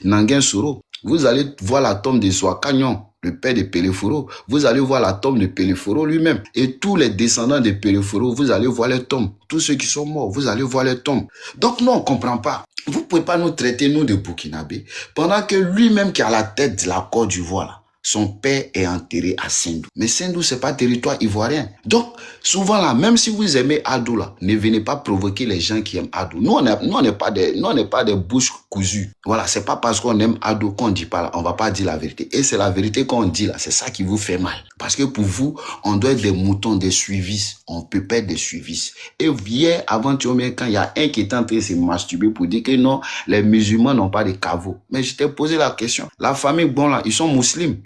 Nanguin Soro. Vous allez voir la tombe de Soakagnon, le père de Peleforo. Vous allez voir la tombe de Peleforo lui-même. Et tous les descendants de Peleforo, vous allez voir les tombes. Tous ceux qui sont morts, vous allez voir les tombes. Donc nous, on ne comprend pas. Vous ne pouvez pas nous traiter, nous, de Burkinabé, pendant que lui-même qui est à la tête de la Côte d'Ivoire, là, son père est enterré à Sendou. Mais Sendou, c'est pas territoire ivoirien. Donc, souvent là, même si vous aimez Adou là, ne venez pas provoquer les gens qui aiment Adou. Nous, on n'est pas des bouches cousues. Voilà, c'est pas parce qu'on aime Adou qu'on dit pas là, on va pas dire la vérité. Et c'est la vérité qu'on dit là, c'est ça qui vous fait mal. Parce que pour vous, on doit être des moutons, des suivistes. On peut pas être des suivistes. Et hier, avant-hier, quand il y a un qui est en train de se masturber pour dire que non, les musulmans n'ont pas de caveau. Mais je t'ai posé la question. La famille bon là, ils sont musulmans.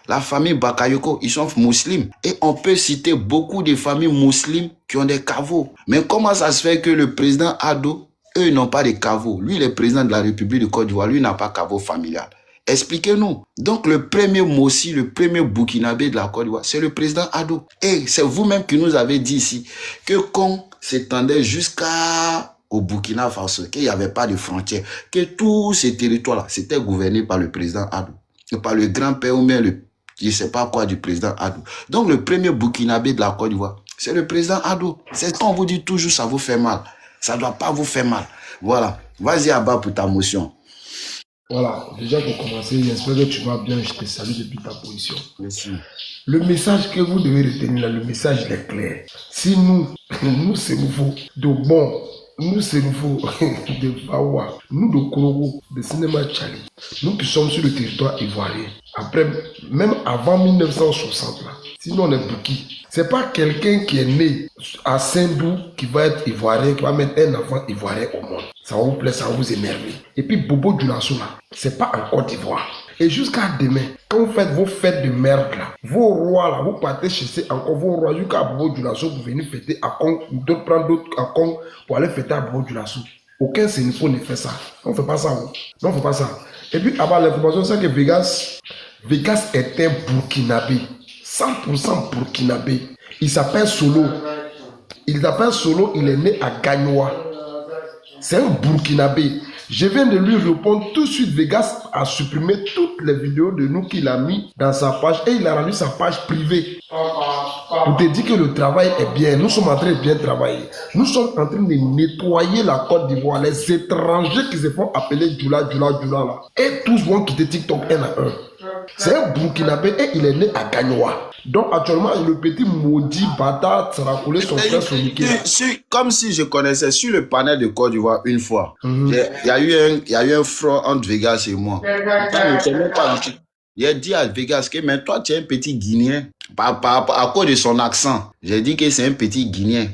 La famille Bakayoko, ils sont musulmans. Et on peut citer beaucoup de familles musulmanes qui ont des caveaux. Mais comment ça se fait que le président Ado, eux, ils n'ont pas de caveaux? Lui, le président de la République de Côte d'Ivoire, lui, n'a pas de caveau familial. Expliquez-nous. Donc, le premier Mossi, le premier Burkinabé de la Côte d'Ivoire, c'est le président Ado. Et c'est vous-même qui nous avez dit ici que qu'on s'étendait au Burkina Faso, qu'il n'y avait pas de frontières, que tous ces territoires-là, c'était gouverné par le président Ado, et par le grand-père ou bien je ne sais pas quoi du président Ado. Donc, le premier Burkinabé de la Côte d'Ivoire, c'est le président Ado. C'est quand on vous dit toujours, ça vous fait mal. Ça ne doit pas vous faire mal. Voilà. Vas-y, Abba, pour ta motion. Voilà. Déjà, pour commencer, j'espère que tu vas bien. Je te salue depuis ta position. Merci. Le message que vous devez retenir là, le message est clair. Si nous, c'est nouveau, de bon, nous, c'est nouveau, de Bawa, nous, de Korogo, de Cinéma Tchali, nous qui sommes sur le territoire ivoirien, après, même avant 1960, là, sinon on est Burki. C'est pas quelqu'un qui est né à Sendou qui va être ivoirien, qui va mettre un enfant ivoirien au monde. Ça va vous plaire, ça va vous énerver. Et puis Bobo Dioulasso là, c'est pas en Côte d'Ivoire. Et jusqu'à demain, quand vous faites vos fêtes de merde là, vos rois là, vous partez chasser encore vos rois jusqu'à Bobo Dioulasso, vous venez fêter à Kong, d'autres prendre d'autres à Kong pour aller fêter à Bobo Dioulasso. Aucun sénéfo ne fait ça. On ne fait pas ça. Non, on ne fait pas ça. Et puis, avant l'information, c'est que Vegas est un Burkinabé. 100% Burkinabé. Il s'appelle Solo. Il est né à Gagnoa. C'est un Burkinabé. Je viens de lui répondre tout de suite. Vegas a supprimé toutes les vidéos de nous qu'il a mis dans sa page et il a rendu sa page privée. Pour te dire que le travail est bien. Nous sommes en train de bien travailler. Nous sommes en train de nettoyer la Côte d'Ivoire. Les étrangers qui se font appeler Djoula là. Et tous vont quitter TikTok un à un. C'est un Burkinabé et il est né à Gagnoa. Donc actuellement, le petit maudit bâtard sera collé son frère sur Niki. Comme si je connaissais sur le panel de Côte d'Ivoire une fois. Il y a eu un front entre Vegas et moi. J'ai dit à Vegas que mais toi tu es un petit Guinéen. À cause de son accent, j'ai dit que c'est un petit Guinéen.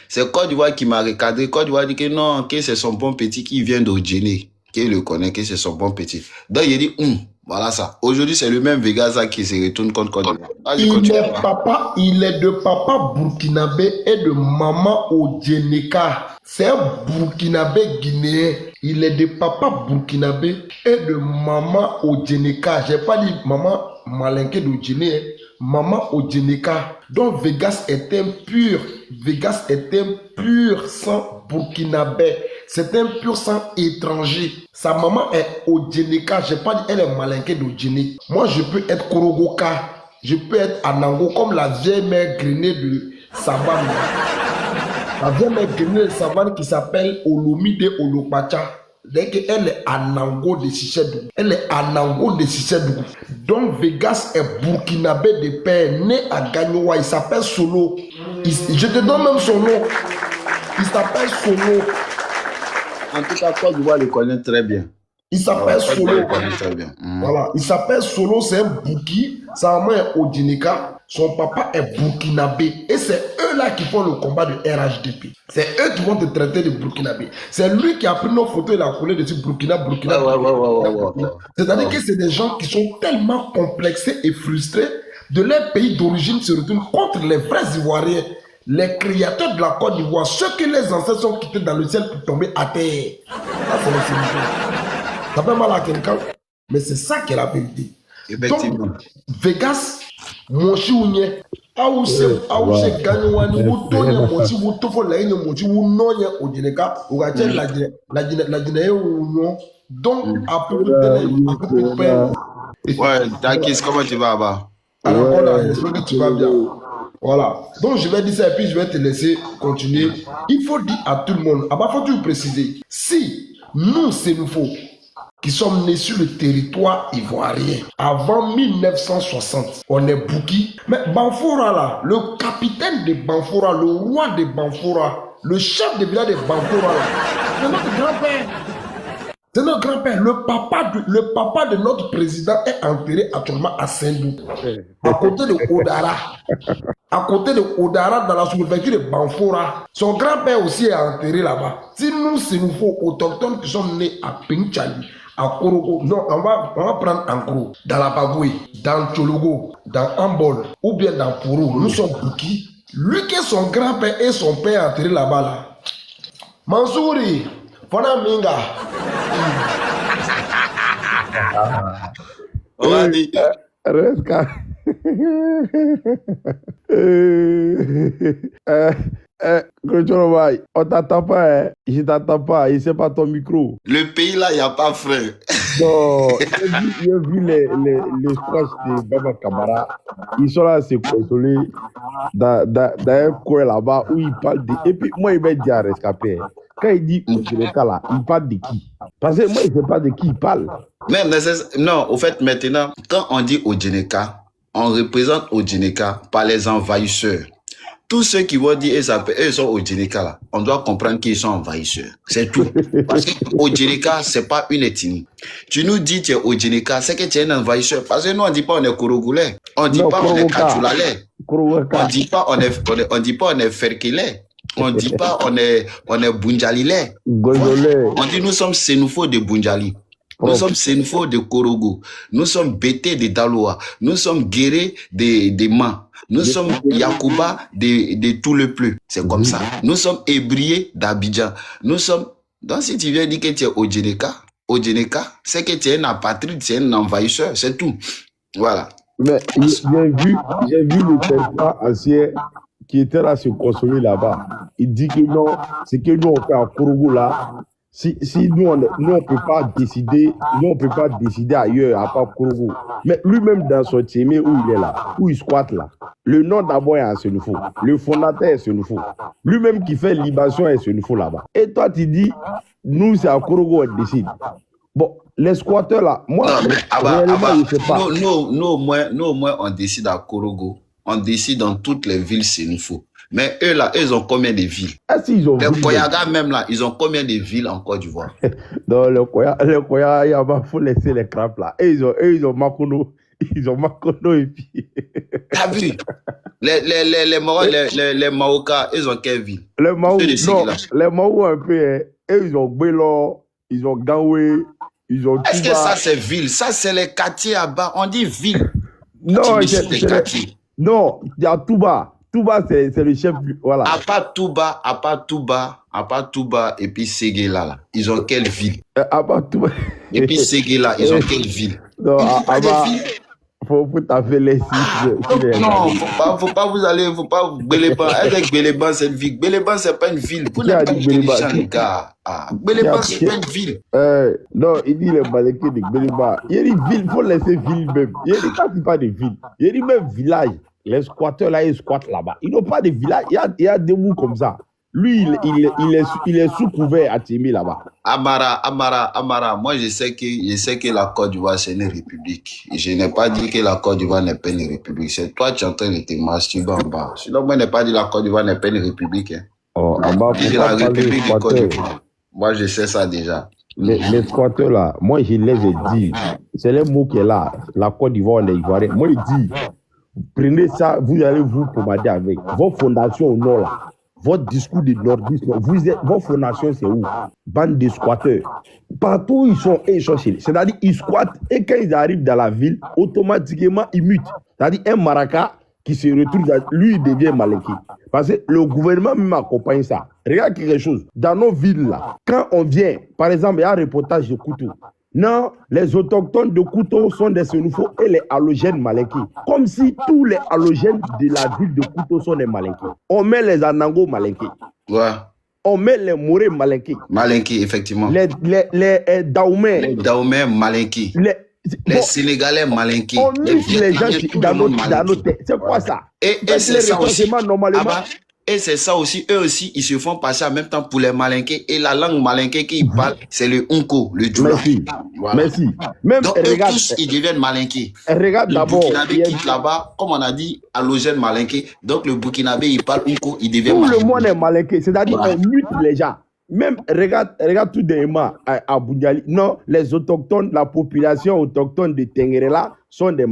C'est Côte d'Ivoire qui m'a recadré. Côte d'Ivoire dit que non, que c'est son bon petit qui vient d'Odjéné. Qu'il le connaît, que c'est son bon petit. Donc il dit voilà ça. Aujourd'hui, c'est le même Vegas qui se retourne contre Côte d'Ivoire. Il est de papa burkinabé et de maman Odjeneka. C'est un burkinabé guinéen. Il est de papa burkinabé et de maman Odjeneka. J'ai pas dit maman malinqué d'Odjené, maman Odjeneka. Donc Vegas est un pur sang burkinabé. C'est un pur sang étranger. Sa maman est Odjeneka. J'ai pas dit elle est malinquée d'Odjené. Moi, je peux être Korogoka. Je peux être Anango comme la vieille mère grainée de savane. La vieille mère grainée de savane qui s'appelle Olomide Olopacha. Dès qu'elle est Anango de Sichedougou. Donc Vegas est burkinabé de père, né à Gagnoa. Il s'appelle Solo. Je te donne même son nom. Il s'appelle Solo. En tout cas, Côte d'Ivoire le connaît très bien. Il s'appelle Solo. Très bien. Voilà. Il s'appelle Solo, c'est un Burki. Sa maman est Odjeneka. Son papa est burkinabé. Et c'est eux-là qui font le combat de RHDP. C'est eux qui vont te traiter de burkinabé. C'est lui qui a pris nos photos et l'a collé dessus Burkina. C'est-à-dire que c'est des gens qui sont tellement complexés et frustrés de leur pays d'origine se retournent contre les vrais Ivoiriens. Les créateurs de la Côte d'Ivoire, ceux que les ancêtres sont quittés dans le ciel pour tomber à terre. Ça, c'est le ça fait mal à quelqu'un, mais c'est ça qui est la vérité. Donc, Vegas mochi unye awu se ganyo wani wutonye mochi wutofo la yenye mochi wunonye ojeneka ugache la jine ye unyo donc à peu près. Ouais, Takis, comment tu vas, Abba? Alors voilà, j'espère que tu vas bien. Voilà. Donc je vais dire ça et puis je vais te laisser continuer. Il faut dire à tout le monde, Abba, faut toujours préciser, si nous, c'est nouveau, qui sommes nés sur le territoire ivoirien avant 1960, on est Bouki. Mais Banfora là, le capitaine de Banfora, le roi de Banfora, le chef de village de Banfora là, c'est notre grand-père. C'est notre grand-père. Le papa de notre président est enterré actuellement à Saint-Dou, à côté de Odara. À côté de Odara, dans la sous-préfecture de Banfora. Son grand-père aussi est enterré là-bas. Si nous, c'est nous faut autochtones qui sont nés à Pinchali, à Korogo, non, on va prendre en gros, dans la Bagoué, dans Tchologo, dans Ambol, ou bien dans Pouro, nous sommes Bouki. Lui qui est son grand-père et son père enterré là-bas là. Mansouri, Fana Minga. On va dire. Resca. On t'attend pas, hein? Je t'attends pas, et c'est pas ton micro. Le pays là, il n'y a pas frère. Non, j'ai vu les scratchs de Baba Kamara. Ils sont là, c'est consolés dans un coin là-bas où ils parlent de. Et puis, moi, il m'a dit à rescapé. Quand il dit Ojeneka là, il parle de qui? Parce que moi, je ne sais pas de qui il parle. Non, au fait, maintenant, quand on dit Ojeneka, on représente Ojeneka par les envahisseurs. Tous ceux qui vont dire, ils sont Ojeneka là, on doit comprendre qu'ils sont envahisseurs. C'est tout. Parce que Ojeneka, c'est pas une ethnie. Tu nous dis tu es Ojeneka, c'est que tu es un envahisseur. Parce que nous, on dit pas on est Korogoulais. On dit pas on est Kachoulalais. On dit pas on est Ferkelais. On dit pas on est Bunjalilais. On dit nous sommes Sénoufo de Bunjali. Nous sommes Sénoufo de Korogo. Nous sommes Bété de Daloa. Nous sommes Guéré de Man. Nous sommes Yakuba de tout le pleu. C'est comme ça. Nous sommes Ébriés d'Abidjan. Nous sommes... Donc si tu viens dire que tu es Ojeneka, c'est que tu es un apatride, tu es un envahisseur. C'est tout. Voilà. Mais j'ai vu le territoire ancien qui était là se consommer là-bas. Il dit que non, c'est que nous on fait à Korogo là. Si nous on peut pas décider, ailleurs à part Korogo. Mais lui-même dans son témé où il est là, où il squatte là, le nom d'abord est à Sénoufo, le fondateur est Sénoufo, lui-même qui fait libation est Sénoufo là-bas. Et toi tu dis, nous c'est à Korogo on décide. Bon, les squatteurs là, moi, réellement, je sais pas. Nous au moins on décide à Korogo, on décide dans toutes les villes Sénoufo. Mais eux là, ils ont combien de villes? Ils ont les Koyaga même là, ils ont combien de villes en Côte d'Ivoire? Non, les Koyaga, il faut laisser les crapes là. Et ils ont Makono. Ils ont Makono et puis... T'as vu? Les Maoka, ils ont quelle ville? Les Mao un peu, hein. Et ils ont Gbelo, ils ont Gawé, ils ont Touba. Est-ce que ça c'est ville? Ça c'est les quartiers à bas. On dit ville. Non, non, il y a Touba. Touba, c'est le chef, voilà. À part Touba, et puis Séguéla, là. Ils ont quelle ville? À part Touba. Et puis Séguéla, ils ont quelle ville? Non, faut t'affaire les non, faut pas Béléban. Avec Béléban, c'est une ville. Béléban, c'est pas une ville. Vous n'êtes pas intelligent, les gars. Béléban, c'est pas une ville. Non, il dit les Balékés de Béléban. Il y a une ville, faut laisser ville même. Il y a pas de ville. Il y a même village. Les squatteurs là, ils squattent là-bas. Ils n'ont pas de village. Il y a des mous comme ça. Lui, il est sous couvert à Timé là-bas. Amara, moi je sais que la Côte d'Ivoire c'est une république. Je n'ai pas dit que la Côte d'Ivoire n'est pas une république. C'est toi qui es en train de te masturber en bas. Sinon, moi je n'ai pas dit que la Côte d'Ivoire n'est pas une république. Hein. Oh, c'est la république de Côte d'Ivoire. Moi je sais ça déjà. Les squatteurs là, moi je les ai dit. C'est les mots qui est là. La Côte d'Ivoire, les Ivoiriens. Moi je dis. Prenez ça, vous allez vous pommader avec. Vos fondations au nord là, votre discours de nordisme, vos fondations c'est où? Bande de squatteurs. Partout où ils sont chez eux. C'est-à-dire ils squattent et quand ils arrivent dans la ville, automatiquement ils mutent. C'est-à-dire un maraca qui se retrouve, lui il devient maléqué. Parce que le gouvernement même accompagne ça. Regarde quelque chose. Dans nos villes là, quand on vient, par exemple, il y a un reportage de Koutou. Non, les autochtones de Kouto sont des Sénoufos et les halogènes malinqués. Comme si tous les halogènes de la ville de Kouto sont des malinqués. On met les Anango malinqués. Ouais. On met les Moré malinqués. Malinqué, effectivement. Les Daoumé. Les Daoumé malinqués. Les Sénégalais malinqués. On mise les gens dans nos têtes. C'est quoi ça? Et c'est ça aussi. Normalement. Et c'est ça aussi, eux aussi, ils se font passer en même temps pour les malinqués. Et la langue malinquée qu'ils parlent, c'est le Unko, le Djoula. Merci. Voilà. Merci. Même, donc, regarde, eux tous, ils deviennent malinqués. Regarde le d'abord. Le Burkinabé quitte là-bas, comme on a dit, halogène malinqué. Donc, le Burkinabé, il parle Unko, il devient malinqué. Tout le monde est malinqué. C'est-à-dire, on mute les gens. Même, regarde tout dernièrement à Boundiali. Non, les autochtones, la population autochtone de Tengerela sont des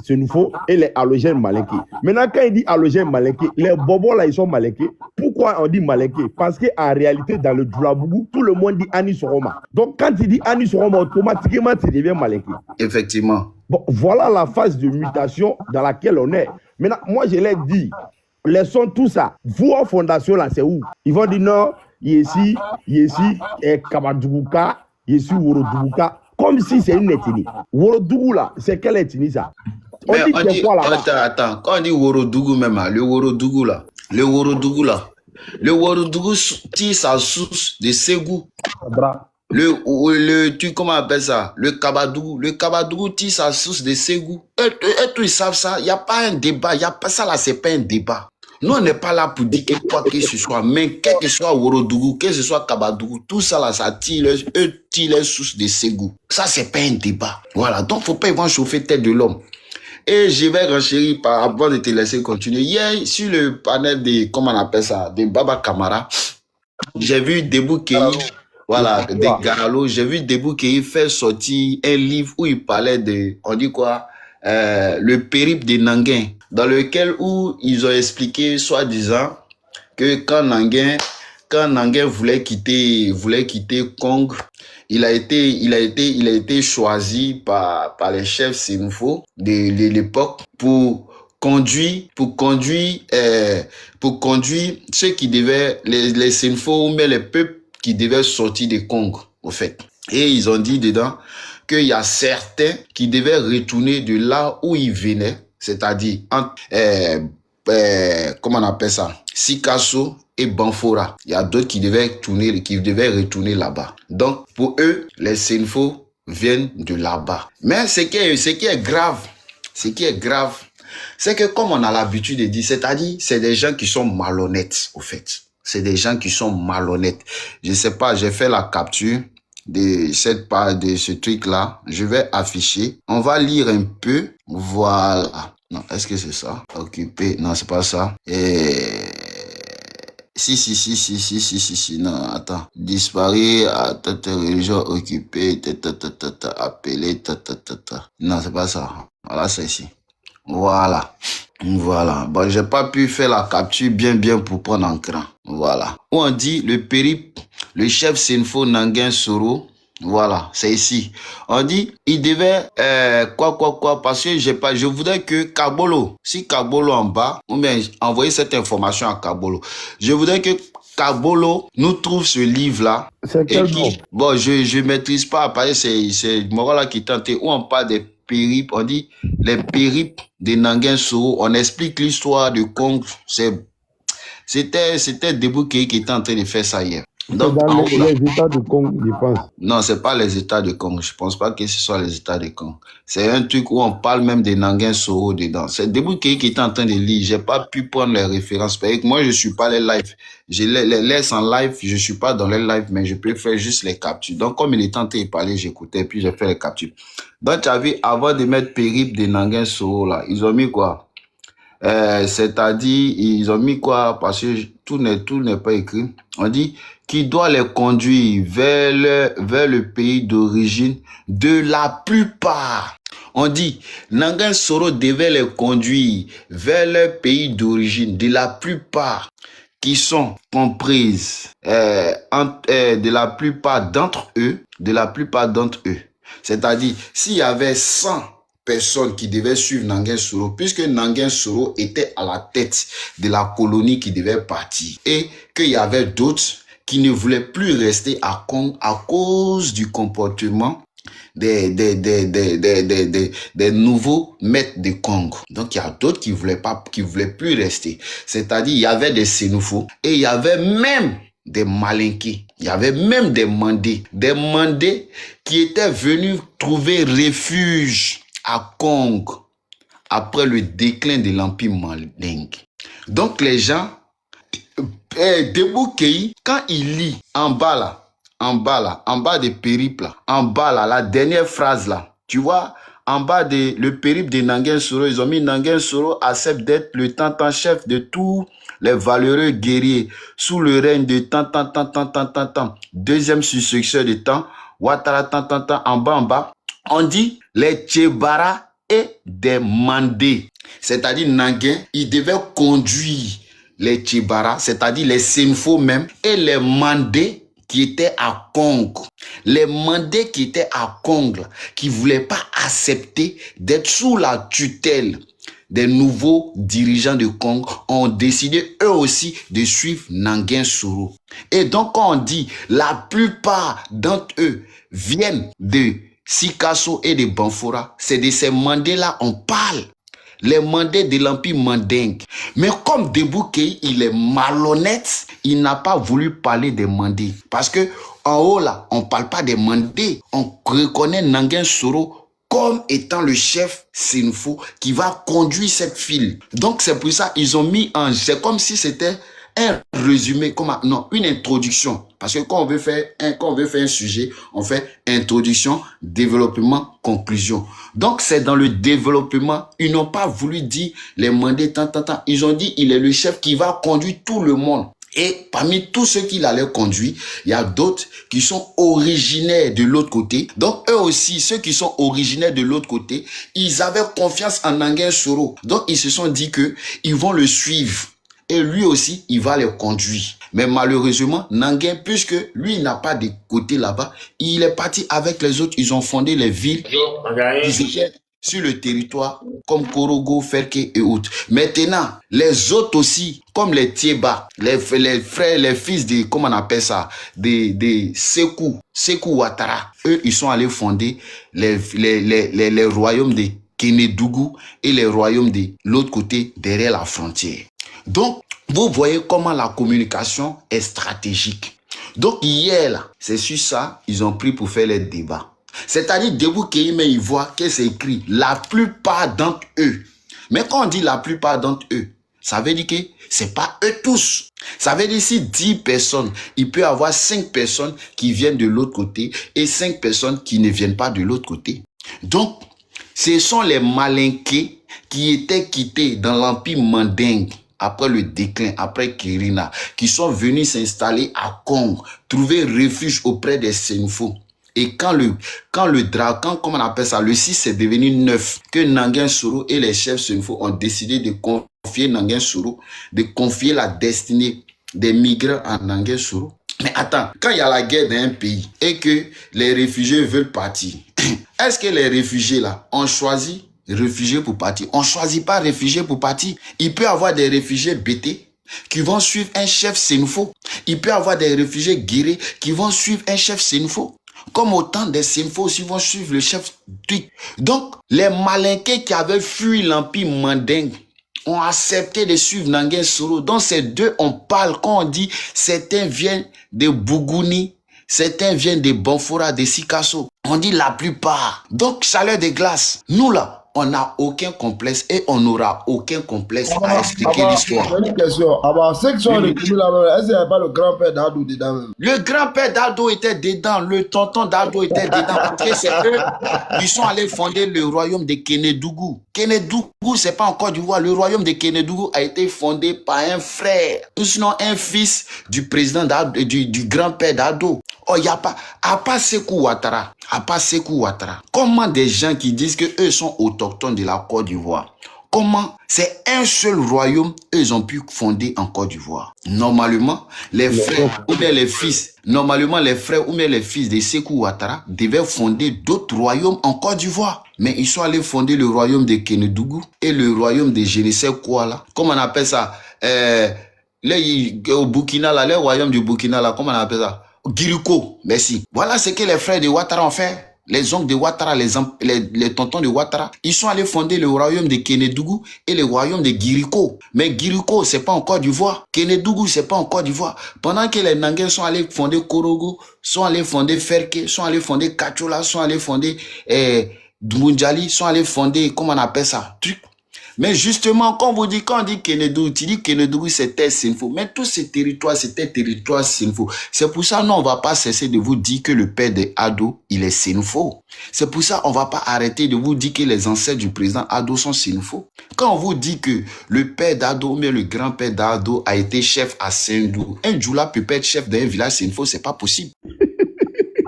Sénoufos et les halogènes malinqués. Maintenant, quand il dit halogènes malinqués, les bobos là, ils sont malinqués. Pourquoi on dit malinqués? Parce qu'en réalité, dans le Djoulabougou, tout le monde dit Anis Roma. Donc, quand il dit Anis Roma, automatiquement, tu deviens malinqué. Effectivement. Bon, voilà la phase de mutation dans laquelle on est. Maintenant, moi, je l'ai dit, laissons tout ça. Vous, en fondation, là, c'est où? Ils vont dire non. Ici, Kabadouka, ici, Worodougouka, comme si c'est une ethnie. Worodougou, là, c'est quelle ethnie, ça? On dit quoi, là-bas? Attends, quand on dit Worodougou, même, le Worodougou, là, le Worodougou tire sa source de Ségou. Comment on appelle ça? Le Kabadougou tire sa source de Ségou. Et tous, ils savent ça. Il n'y a pas un débat. Il y a pas ça, là, c'est pas un débat. Nous, on n'est pas là pour dire que quoi que ce soit, mais quel que soit Worodougou, que ce soit Kabadougou, tout ça là, ça tire les sources de Ségou. Ça, c'est pas un débat. Voilà. Donc, faut pas y voir chauffer tête de l'homme. Et je vais renchérir avant de te laisser continuer. Hier, sur le panel comment on appelle ça, de Baba Kamara, j'ai vu Debou Keï, voilà, des Garalo, j'ai vu Debou Keï faire sortir un livre où il parlait de, on dit quoi, le périple de Nanguin, dans lequel où ils ont expliqué, soi-disant, que quand Nanguin voulait quitter Kong, il a été choisi par les chefs sénoufos de l'époque pour conduire ceux qui devaient, les sénoufos, mais les peuples qui devaient sortir de Kong, au fait. Et ils ont dit dedans qu'il y a certains qui devaient retourner de là où ils venaient, c'est-à-dire, comment on appelle ça, Sikasso et Banfora. Il y a d'autres qui devaient retourner là-bas. Donc, pour eux, les Sénoufos viennent de là-bas. Mais ce qui est grave, c'est que comme on a l'habitude de dire, c'est-à-dire, c'est des gens qui sont malhonnêtes, au fait. C'est des gens qui sont malhonnêtes. Je sais pas, j'ai fait la capture de ce truc-là. Je vais afficher. On va lire un peu. Voilà. Non, est-ce que c'est ça? Occupé. Non, c'est pas ça. Si. Non, attends. Disparu, religion occupée, appelé, Non, c'est pas ça. Voilà, c'est ici. Voilà. Bon, j'ai pas pu faire la capture bien pour prendre en cran. Voilà. Où on dit le périple, le chef Sénoufo Nanguin Soro. Voilà, c'est ici. On dit, il devait, parce que je voudrais que Kabolo, si Kabolo en bas, ou bien envoyer cette information à Kabolo. Je voudrais que Kabolo nous trouve ce livre-là. C'est quel nom? Bon, je maîtrise pas, parce que c'est Morola qui tentait, où on parle des périples, on dit les périples de Nanguin Soro, on explique l'histoire de Kong, c'était Debou Keï qui était en train de faire ça hier. Donc, dans les États de Congo, je pense. Non, c'est pas les États de Congo. Je pense pas que ce soit les États de Congo. C'est un truc où on parle même de Nanguin Soro dedans. C'est Debou Keï qui était en train de lire. J'ai pas pu prendre les références. Parce que moi, je suis pas les live. Je les laisse en live. Je suis pas dans les live, mais je peux faire juste les captures. Donc, comme il est en train de parler, j'écoutais, puis j'ai fait les captures. Donc, tu as vu, avant de mettre périple de Nanguin Soro, là, ils ont mis quoi? C'est-à-dire, ils ont mis quoi? Parce que tout n'est pas écrit. On dit, qui doit les conduire vers le pays d'origine de la plupart. On dit, Nanguin Soro devait les conduire vers le pays d'origine de la plupart qui sont comprises de la plupart d'entre eux. C'est-à-dire, s'il y avait 100 personnes qui devaient suivre Nanguin Soro, puisque Nanguin Soro était à la tête de la colonie qui devait partir, et qu'il y avait d'autres qui ne voulaient plus rester à Kong à cause du comportement des nouveaux maîtres de Kong. Donc, il y a d'autres qui voulaient plus rester. C'est-à-dire, il y avait des Sénoufos et il y avait même des Malinqués. Il y avait même des Mandés qui étaient venus trouver refuge à Kong après le déclin de l'Empire Mandingue. Donc, les gens, Debout Kei, quand il lit en bas des périples, en bas là, la dernière phrase là, tu vois, en bas de le périple de Nanguin Soro, ils ont mis Nanguin Soro accepte d'être le tantan chef de tous les valeureux guerriers sous le règne de tant. Deuxième successeur de temps, Ouattara tant, en bas, on dit les Tchébara et des Mandés. C'est-à-dire Nanguin, il devait conduire les Tchébara, c'est-à-dire les Sénoufos même, et les Mandés qui étaient à Kong. Les Mandés qui étaient à Kong, qui ne voulaient pas accepter d'être sous la tutelle des nouveaux dirigeants de Kong, ont décidé eux aussi de suivre Nanguin Soro. Et donc quand on dit la plupart d'entre eux viennent de Sikasso et de Banfora, c'est de ces Mandés-là on parle. Les Mandés de l'Empire Mandingue. Mais comme Debout Kei, il est malhonnête, il n'a pas voulu parler des Mandés. Parce que en haut là, on ne parle pas des Mandés. On reconnaît Nanguin Soro comme étant le chef Sénoufo qui va conduire cette file. Donc c'est pour ça ils ont mis un... C'est comme si c'était un résumé, une introduction. Parce que quand on veut faire un sujet, on fait introduction, développement, conclusion. Donc c'est dans le développement, ils n'ont pas voulu dire les Mandés tant. Ils ont dit il est le chef qui va conduire tout le monde. Et parmi tous ceux qu'il allait conduire, il y a d'autres qui sont originaires de l'autre côté. Donc eux aussi, ceux qui sont originaires de l'autre côté, ils avaient confiance en Nanguin Soro. Donc ils se sont dit que ils vont le suivre. Et lui aussi, il va les conduire. Mais malheureusement, Nanguin, puisque lui, il n'a pas de côté là-bas, il est parti avec les autres. Ils ont fondé les villes sur le territoire, comme Korogo, Ferke et autres. Maintenant, les autres aussi, comme les Tieba, les frères, les fils de, comment on appelle ça, des Sekou Ouattara, eux, ils sont allés fonder les royaumes de Kénédougou et les royaumes de l'autre côté, derrière la frontière. Donc, vous voyez comment la communication est stratégique. Donc, hier, là, c'est sur ça, ils ont pris pour faire les débats. C'est-à-dire, Debout Kei, mais ils voient que c'est écrit la plupart d'entre eux. Mais quand on dit la plupart d'entre eux, ça veut dire que c'est pas eux tous. Ça veut dire si 10 personnes, il peut y avoir 5 personnes qui viennent de l'autre côté et 5 personnes qui ne viennent pas de l'autre côté. Donc, ce sont les Malinqués qui étaient quittés dans l'Empire Mandingue après le déclin, après Kirina, qui sont venus s'installer à Kong, trouver refuge auprès des Sénoufos. Et quand comment on appelle ça, le 6 est devenu 9, que Nanguin Soro et les chefs Sénoufos ont décidé de confier Nanguin Soro, de confier la destinée des migrants à Nanguin Soro. Mais attends, quand il y a la guerre dans un pays et que les réfugiés veulent partir, est-ce que les réfugiés là ont choisi réfugiés pour partir? On ne choisit pas réfugiés pour partir. Il peut y avoir des réfugiés bêtés qui vont suivre un chef Sénoufo. Il peut y avoir des réfugiés guéris qui vont suivre un chef Sénoufo. Comme autant des Sénoufos aussi vont suivre le chef Tuik. Donc, les Malinqués qui avaient fui l'Empire Mandingue ont accepté de suivre Nanguin Soro. Donc, ces deux, on parle, quand on dit certains viennent de Bougouni, certains viennent de Banfora, de Sikasso. On dit la plupart. Donc, chaleur de glace. Nous, là, on n'a aucun complexe et on n'aura aucun complexe à expliquer l'histoire. J'ai une question. Ceux qui sont reconnus là-bas, est-ce qu'il n'y a pas le grand-père d'Ado dedans même? Le grand-père d'Ado était dedans, le tonton d'Ado était dedans. Parce que c'est eux, ils sont allés fonder le royaume de Kénédougou. Kénédougou, c'est pas en Côte d'Ivoire. Le royaume de Kénédougou a été fondé par un frère, sinon un fils du président du grand-père d'Ado. Oh, il n'y a pas, à part Sekou Ouattara, comment des gens qui disent que eux sont autochtones de la Côte d'Ivoire, comment c'est un seul royaume, eux ils ont pu fonder en Côte d'Ivoire? Normalement, les frères ou bien les fils de Sekou Ouattara devaient fonder d'autres royaumes en Côte d'Ivoire. Mais ils sont allés fonder le royaume de Kénédougou et le royaume de je ne sais quoi là. Comment on appelle ça? Au Burkina, là, les royaumes du Burkina, là, comment on appelle ça? Giriko, merci. Voilà ce que les frères de Ouattara ont fait. Les oncles de Ouattara, les tontons de Ouattara, ils sont allés fonder le royaume de Kénédougou et le royaume de Giriko. Mais Giriko, c'est pas en Côte d'Ivoire. Kénédougou, c'est pas en Côte d'Ivoire. Pendant que les Nanguais sont allés fonder Korogo, sont allés fonder Ferke, sont allés fonder Kachola, sont allés fonder Dmoundjali, sont allés fonder, comment on appelle ça? Truc. Mais justement, quand on dit Kénédougou, tu dis Kénédougou c'était Senfo. Mais tous ces territoires, c'était territoire Senfo. C'est pour ça, non, on va pas cesser de vous dire que le père de Ado, il est Senfo. C'est pour ça, on va pas arrêter de vous dire que les ancêtres du président Ado sont Senfo. Quand on vous dit que le père d'Ado, mais le grand-père d'Ado a été chef à Sendou, un Djoula peut pas être chef d'un village Senfo, c'est pas possible.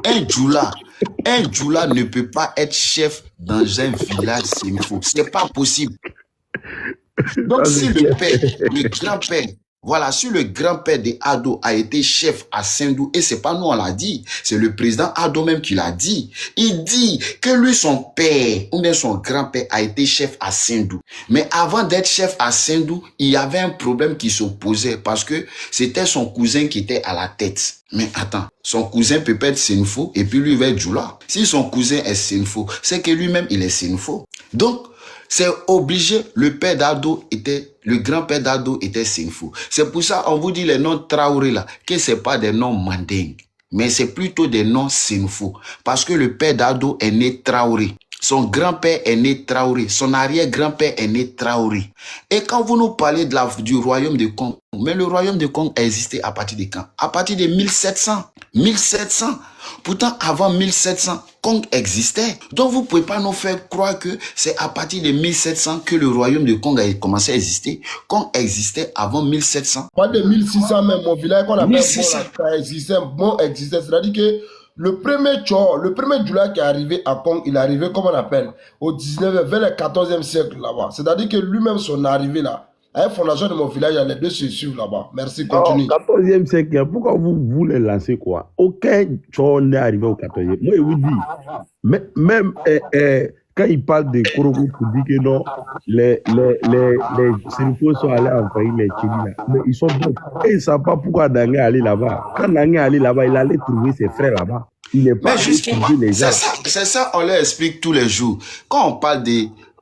Un Djoula ne peut pas être chef dans un village Senfo. C'est pas possible. Donc, si le père, le grand-père, voilà, si le grand-père de Ado a été chef à Sendou, et c'est pas nous on l'a dit, c'est le président Ado même qui l'a dit. Il dit que lui, son père, ou bien son grand-père a été chef à Sendou. Mais avant d'être chef à Sendou, il y avait un problème qui s'opposait parce que c'était son cousin qui était à la tête. Mais attends, son cousin peut pas être Senfo et puis lui va être Djoula. Si son cousin est Senfo, c'est que lui-même il est Senfo. Donc, c'est obligé, le père d'Ado était, le grand-père d'Ado était Senfo. C'est pour ça, on vous dit les noms Traoré là, que c'est pas des noms mandingues, mais c'est plutôt des noms Senfo. Parce que le père d'Ado est né Traoré. Son grand-père est né Traoré. Son arrière-grand-père est né Traoré. Et quand vous nous parlez du royaume de Congo, mais le royaume de Congo a existé à partir de quand? À partir de 1700. 1700. Pourtant, avant 1700, Congo existait. Donc, vous ne pouvez pas nous faire croire que c'est à partir de 1700 que le royaume de Congo a commencé à exister. Congo existait avant 1700. Pas de 1600 même, mon village qu'on appelle 1600. Bon existait. C'est-à-dire que le premier Djoula qui est arrivé à Congo, il est arrivé, comment on appelle, au 19e, vers le 14e siècle là-bas. C'est-à-dire que lui-même, son arrivée là, à la fondation de mon village, les deux se suivent là-bas. Merci, continue. Au 14e siècle, pourquoi vous voulez lancer quoi? Aucun Tchon n'est arrivé au 14e. Moi, je vous dis, même quand il parle de Korogo pour dire que non, les Senfo sont allés envahir les Tchélis là. Mais ils sont bons. Et ils ne savent pas pourquoi Dangé est allé là-bas. Quand Dangé est allé là-bas, il allait trouver ses frères là-bas. Il n'est pas allé trouver les gens. C'est ça, on leur explique tous les jours. Quand on parle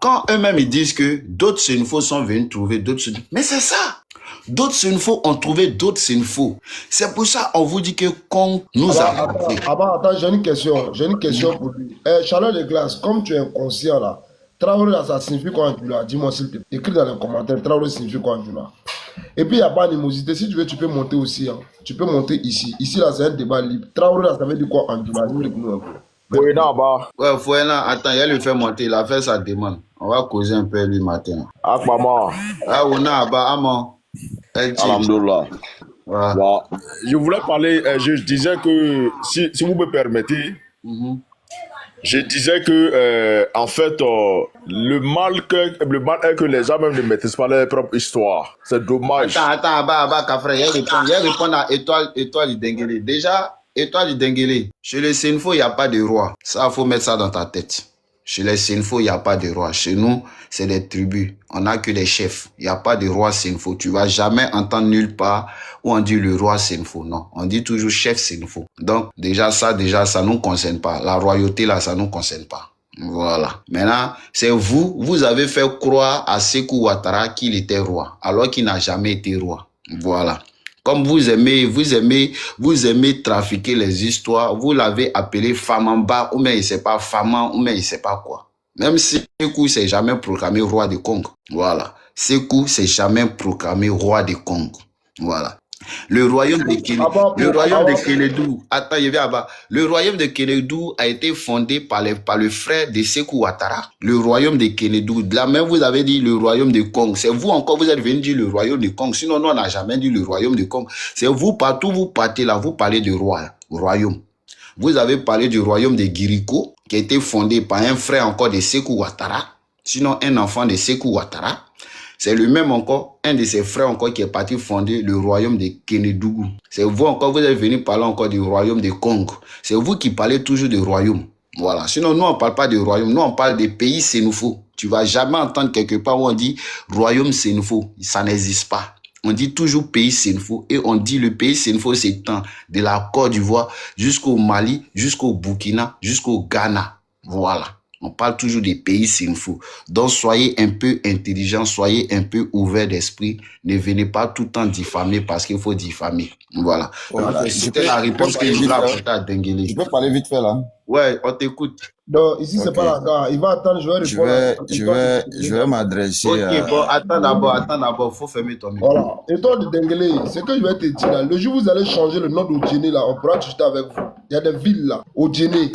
quand eux-mêmes ils disent que d'autres Senfo sont venus trouver d'autres Senfo. Mais c'est ça. D'autres Senfo ont trouvé d'autres Senfo. C'est pour ça on vous dit que quand nous avons... Attends, j'ai une question pour lui. Charlotte de Glace, comme tu es inconscient là, Traoré là, ça signifie quoi en Djoula? Dis-moi s'il te plaît. Écris dans les commentaires, Traoré signifie quoi en Djoula? Et puis il n'y a pas d'animosité. Si tu veux, tu peux monter aussi. Hein. Tu peux monter ici. Ici là, c'est un débat libre. Traoré là, ça veut dire quoi en Djoula? Dis-nous un peu. Ouais, Fouena, attends, il va le faire monter, il a fait sa demande. On va causer un peu lui matin. Maman. Ah, on a, Amon. Alhamdoulilah. Voilà. Bon, je voulais parler, je disais que, si vous me permettez, je disais que, en fait, le mal est que les gens même ne maîtrisent pas leur propre histoire. C'est dommage. Attends, Abba, Kafra, il répond à Étoile du Denguélé. Déjà, Étoile du Denguélé, chez les Senfo, il n'y a pas de roi. Ça, il faut mettre ça dans ta tête. Chez les Senfo, il n'y a pas de roi. Chez nous, c'est des tribus. On n'a que des chefs. Il n'y a pas de roi Senfo. Tu ne vas jamais entendre nulle part où on dit le roi Senfo. Non, on dit toujours chef Senfo. Donc, déjà, ça ne nous concerne pas. La royauté, là, ça ne nous concerne pas. Voilà. Maintenant, c'est vous avez fait croire à Sékou Ouattara qu'il était roi, alors qu'il n'a jamais été roi. Voilà. Comme vous aimez trafiquer les histoires, vous l'avez appelé Famamba, ou bien il ne sait pas Faman, ou bien il ne sait pas quoi. Même Sékou s'est jamais proclamé roi de Congo. Voilà. Sékou s'est jamais proclamé roi de Congo. Voilà. Le royaume de Kénédougou, attends, il y avait le royaume de Kénédougou a été fondé par le frère de Sékou Ouattara. Le royaume de Kénédougou. Là même, vous avez dit le royaume de Congo. C'est vous encore, vous êtes venu dire le royaume de Congo. Sinon, nous, on n'a jamais dit le royaume de Congo. C'est vous, partout, vous partez là, vous parlez de royaume. Vous avez parlé du royaume de Giriko, qui a été fondé par un frère encore de Sékou Ouattara. Sinon, un enfant de Sékou Ouattara. C'est lui-même encore, un de ses frères encore qui est parti fonder le royaume de Kénédougou. C'est vous encore, vous êtes venu parler encore du royaume de Congo. C'est vous qui parlez toujours de royaume. Voilà. Sinon, nous, on ne parle pas de royaume. Nous, on parle des pays Sénoufo. Tu ne vas jamais entendre quelque part où on dit royaume Sénoufo. Ça n'existe pas. On dit toujours pays Senfo et on dit le pays Senfo s'étend de la Côte d'Ivoire jusqu'au Mali, jusqu'au Burkina, jusqu'au Ghana. Voilà. On parle toujours des pays Senfo. Donc, soyez un peu intelligents, soyez un peu ouverts d'esprit. Ne venez pas tout le temps diffamer parce qu'il faut diffamer. Voilà. Voilà. C'était la réponse que je voulais apporter à Denguele. Je peux parler vite fait là. Ouais, on t'écoute. Donc, ici, c'est Ok. pas la gare. Il va attendre, je vais répondre. Je vais m'adresser Ok, à... bon, attends d'abord, faut fermer ton micro. Voilà. Et toi, de Denguele, ce que je vais te dire là, le jour où vous allez changer le nom d'Odjene là, on pourra discuter avec vous. Il y a des villes là, Odjene,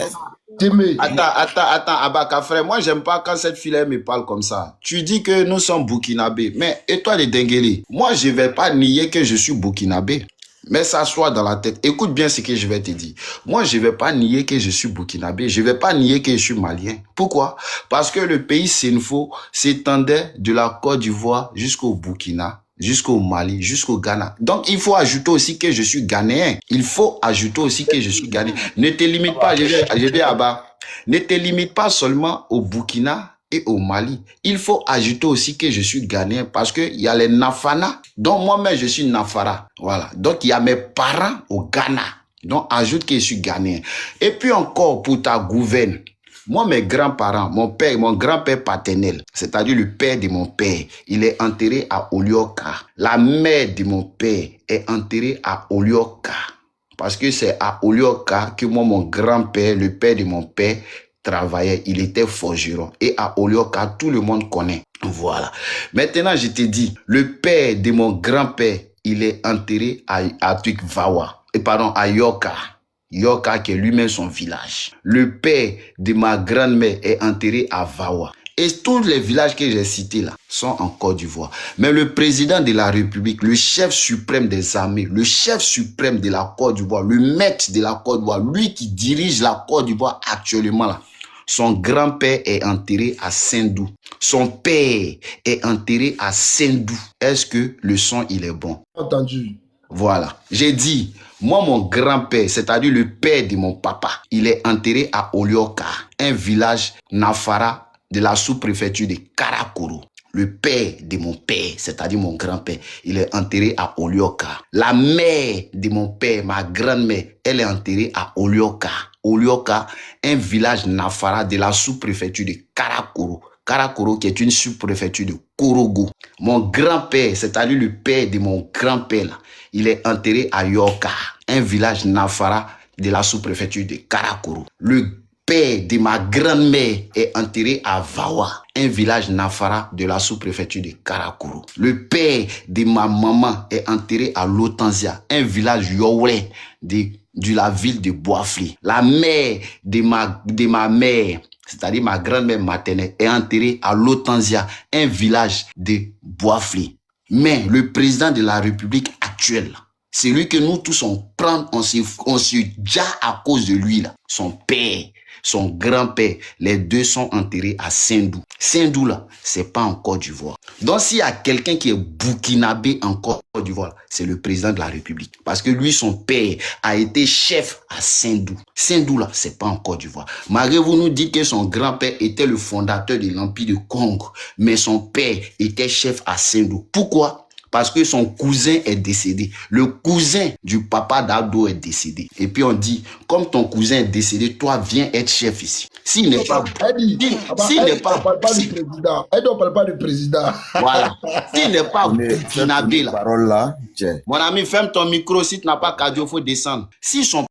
Témé. Attends, Abaka, frère, moi, j'aime pas quand cette fille me parle comme ça. Tu dis que nous sommes burkinabés, mais et toi, les Denguele, moi, je vais pas nier que je suis burkinabé. Mais ça soit dans la tête. Écoute bien ce que je vais te dire. Moi, je vais pas nier que je suis burkinabé. Je vais pas nier que je suis malien. Pourquoi? Parce que le pays Senfo s'étendait de la Côte d'Ivoire jusqu'au Burkina, jusqu'au Mali, jusqu'au Ghana. Donc, il faut ajouter aussi que je suis ghanéen. Il faut ajouter aussi que je suis ghanéen. Ne te limite pas, je vais à bas. Ne te limite pas seulement au Burkina et au Mali. Il faut ajouter aussi que je suis ghanéen parce que il y a les Nafana. Donc moi-même je suis Nafara. Voilà. Donc il y a mes parents au Ghana. Donc ajoute que je suis ghanéen. Et puis encore pour ta gouverne. Moi, mes grands-parents, mon grand-père paternel, c'est-à-dire le père de mon père, il est enterré à Olioka. La mère de mon père est enterrée à Olioka. Parce que c'est à Olioka que moi, mon grand-père, le père de mon père, travaillait. Il était forgeron. Et à Olioka, tout le monde connaît. Voilà. Maintenant, je te dis, le père de mon grand-père, il est enterré à Tukvawa. À Yoka. Yoka, qui est lui-même son village. Le père de ma grand-mère est enterré à Vawa. Et tous les villages que j'ai cités là sont en Côte d'Ivoire. Mais le président de la République, le chef suprême des armées, le chef suprême de la Côte d'Ivoire, le maître de la Côte d'Ivoire, lui qui dirige la Côte d'Ivoire actuellement là, son grand-père est enterré à Sendou. Son père est enterré à Sendou. Est-ce que le son, il est bon? Entendu. Voilà. J'ai dit, moi, mon grand-père, c'est-à-dire le père de mon papa, il est enterré à Olioka, un village Nafara de la sous-préfecture de Karakoro. Le père de mon père, c'est-à-dire mon grand-père, il est enterré à Olioka. La mère de mon père, ma grand-mère, elle est enterrée à Olioka. Olioka, un village Nafara de la sous-préfecture de Karakoro. Karakoro qui est une sous-préfecture de Korogo. Mon grand-père, c'est-à-dire le père de mon grand-père, il est enterré à Yoka, un village Nafara de la sous-préfecture de Karakoro. Le père de ma grand-mère est enterré à Vawa, un village Nafara de la sous-préfecture de Karakoro. Le père de ma maman est enterré à Lotanzia, un village Yowé de la ville de Boafli. La mère de ma mère, c'est-à-dire ma grand-mère maternelle, est enterrée à Lotanzia, un village de Boafli. Mais le président de la République actuelle, celui que nous tous on prend, on se déjà à cause de lui là, son père, son grand-père, les deux sont enterrés à Sendou. Sendou là, c'est pas en Côte d'Ivoire. Donc s'il y a quelqu'un qui est burkinabé en Côte d'Ivoire, c'est le président de la République. Parce que lui, son père a été chef à Sendou. Sendou là, c'est pas en Côte d'Ivoire. Malgré vous nous dites que son grand-père était le fondateur de l'Empire de Congo, mais son père était chef à Sendou. Pourquoi? Parce que son cousin est décédé. Le cousin du papa d'Ado est décédé. Et puis on dit, comme ton cousin est décédé, toi viens être chef ici. S'il n'est pas... S'il n'est pas... On parle pas du président. On parle pas du président. Voilà. S'il n'est pas burkinabé là. Parole là, Mon ami, ferme ton micro. Si tu n'as pas cardio, il faut descendre. Si son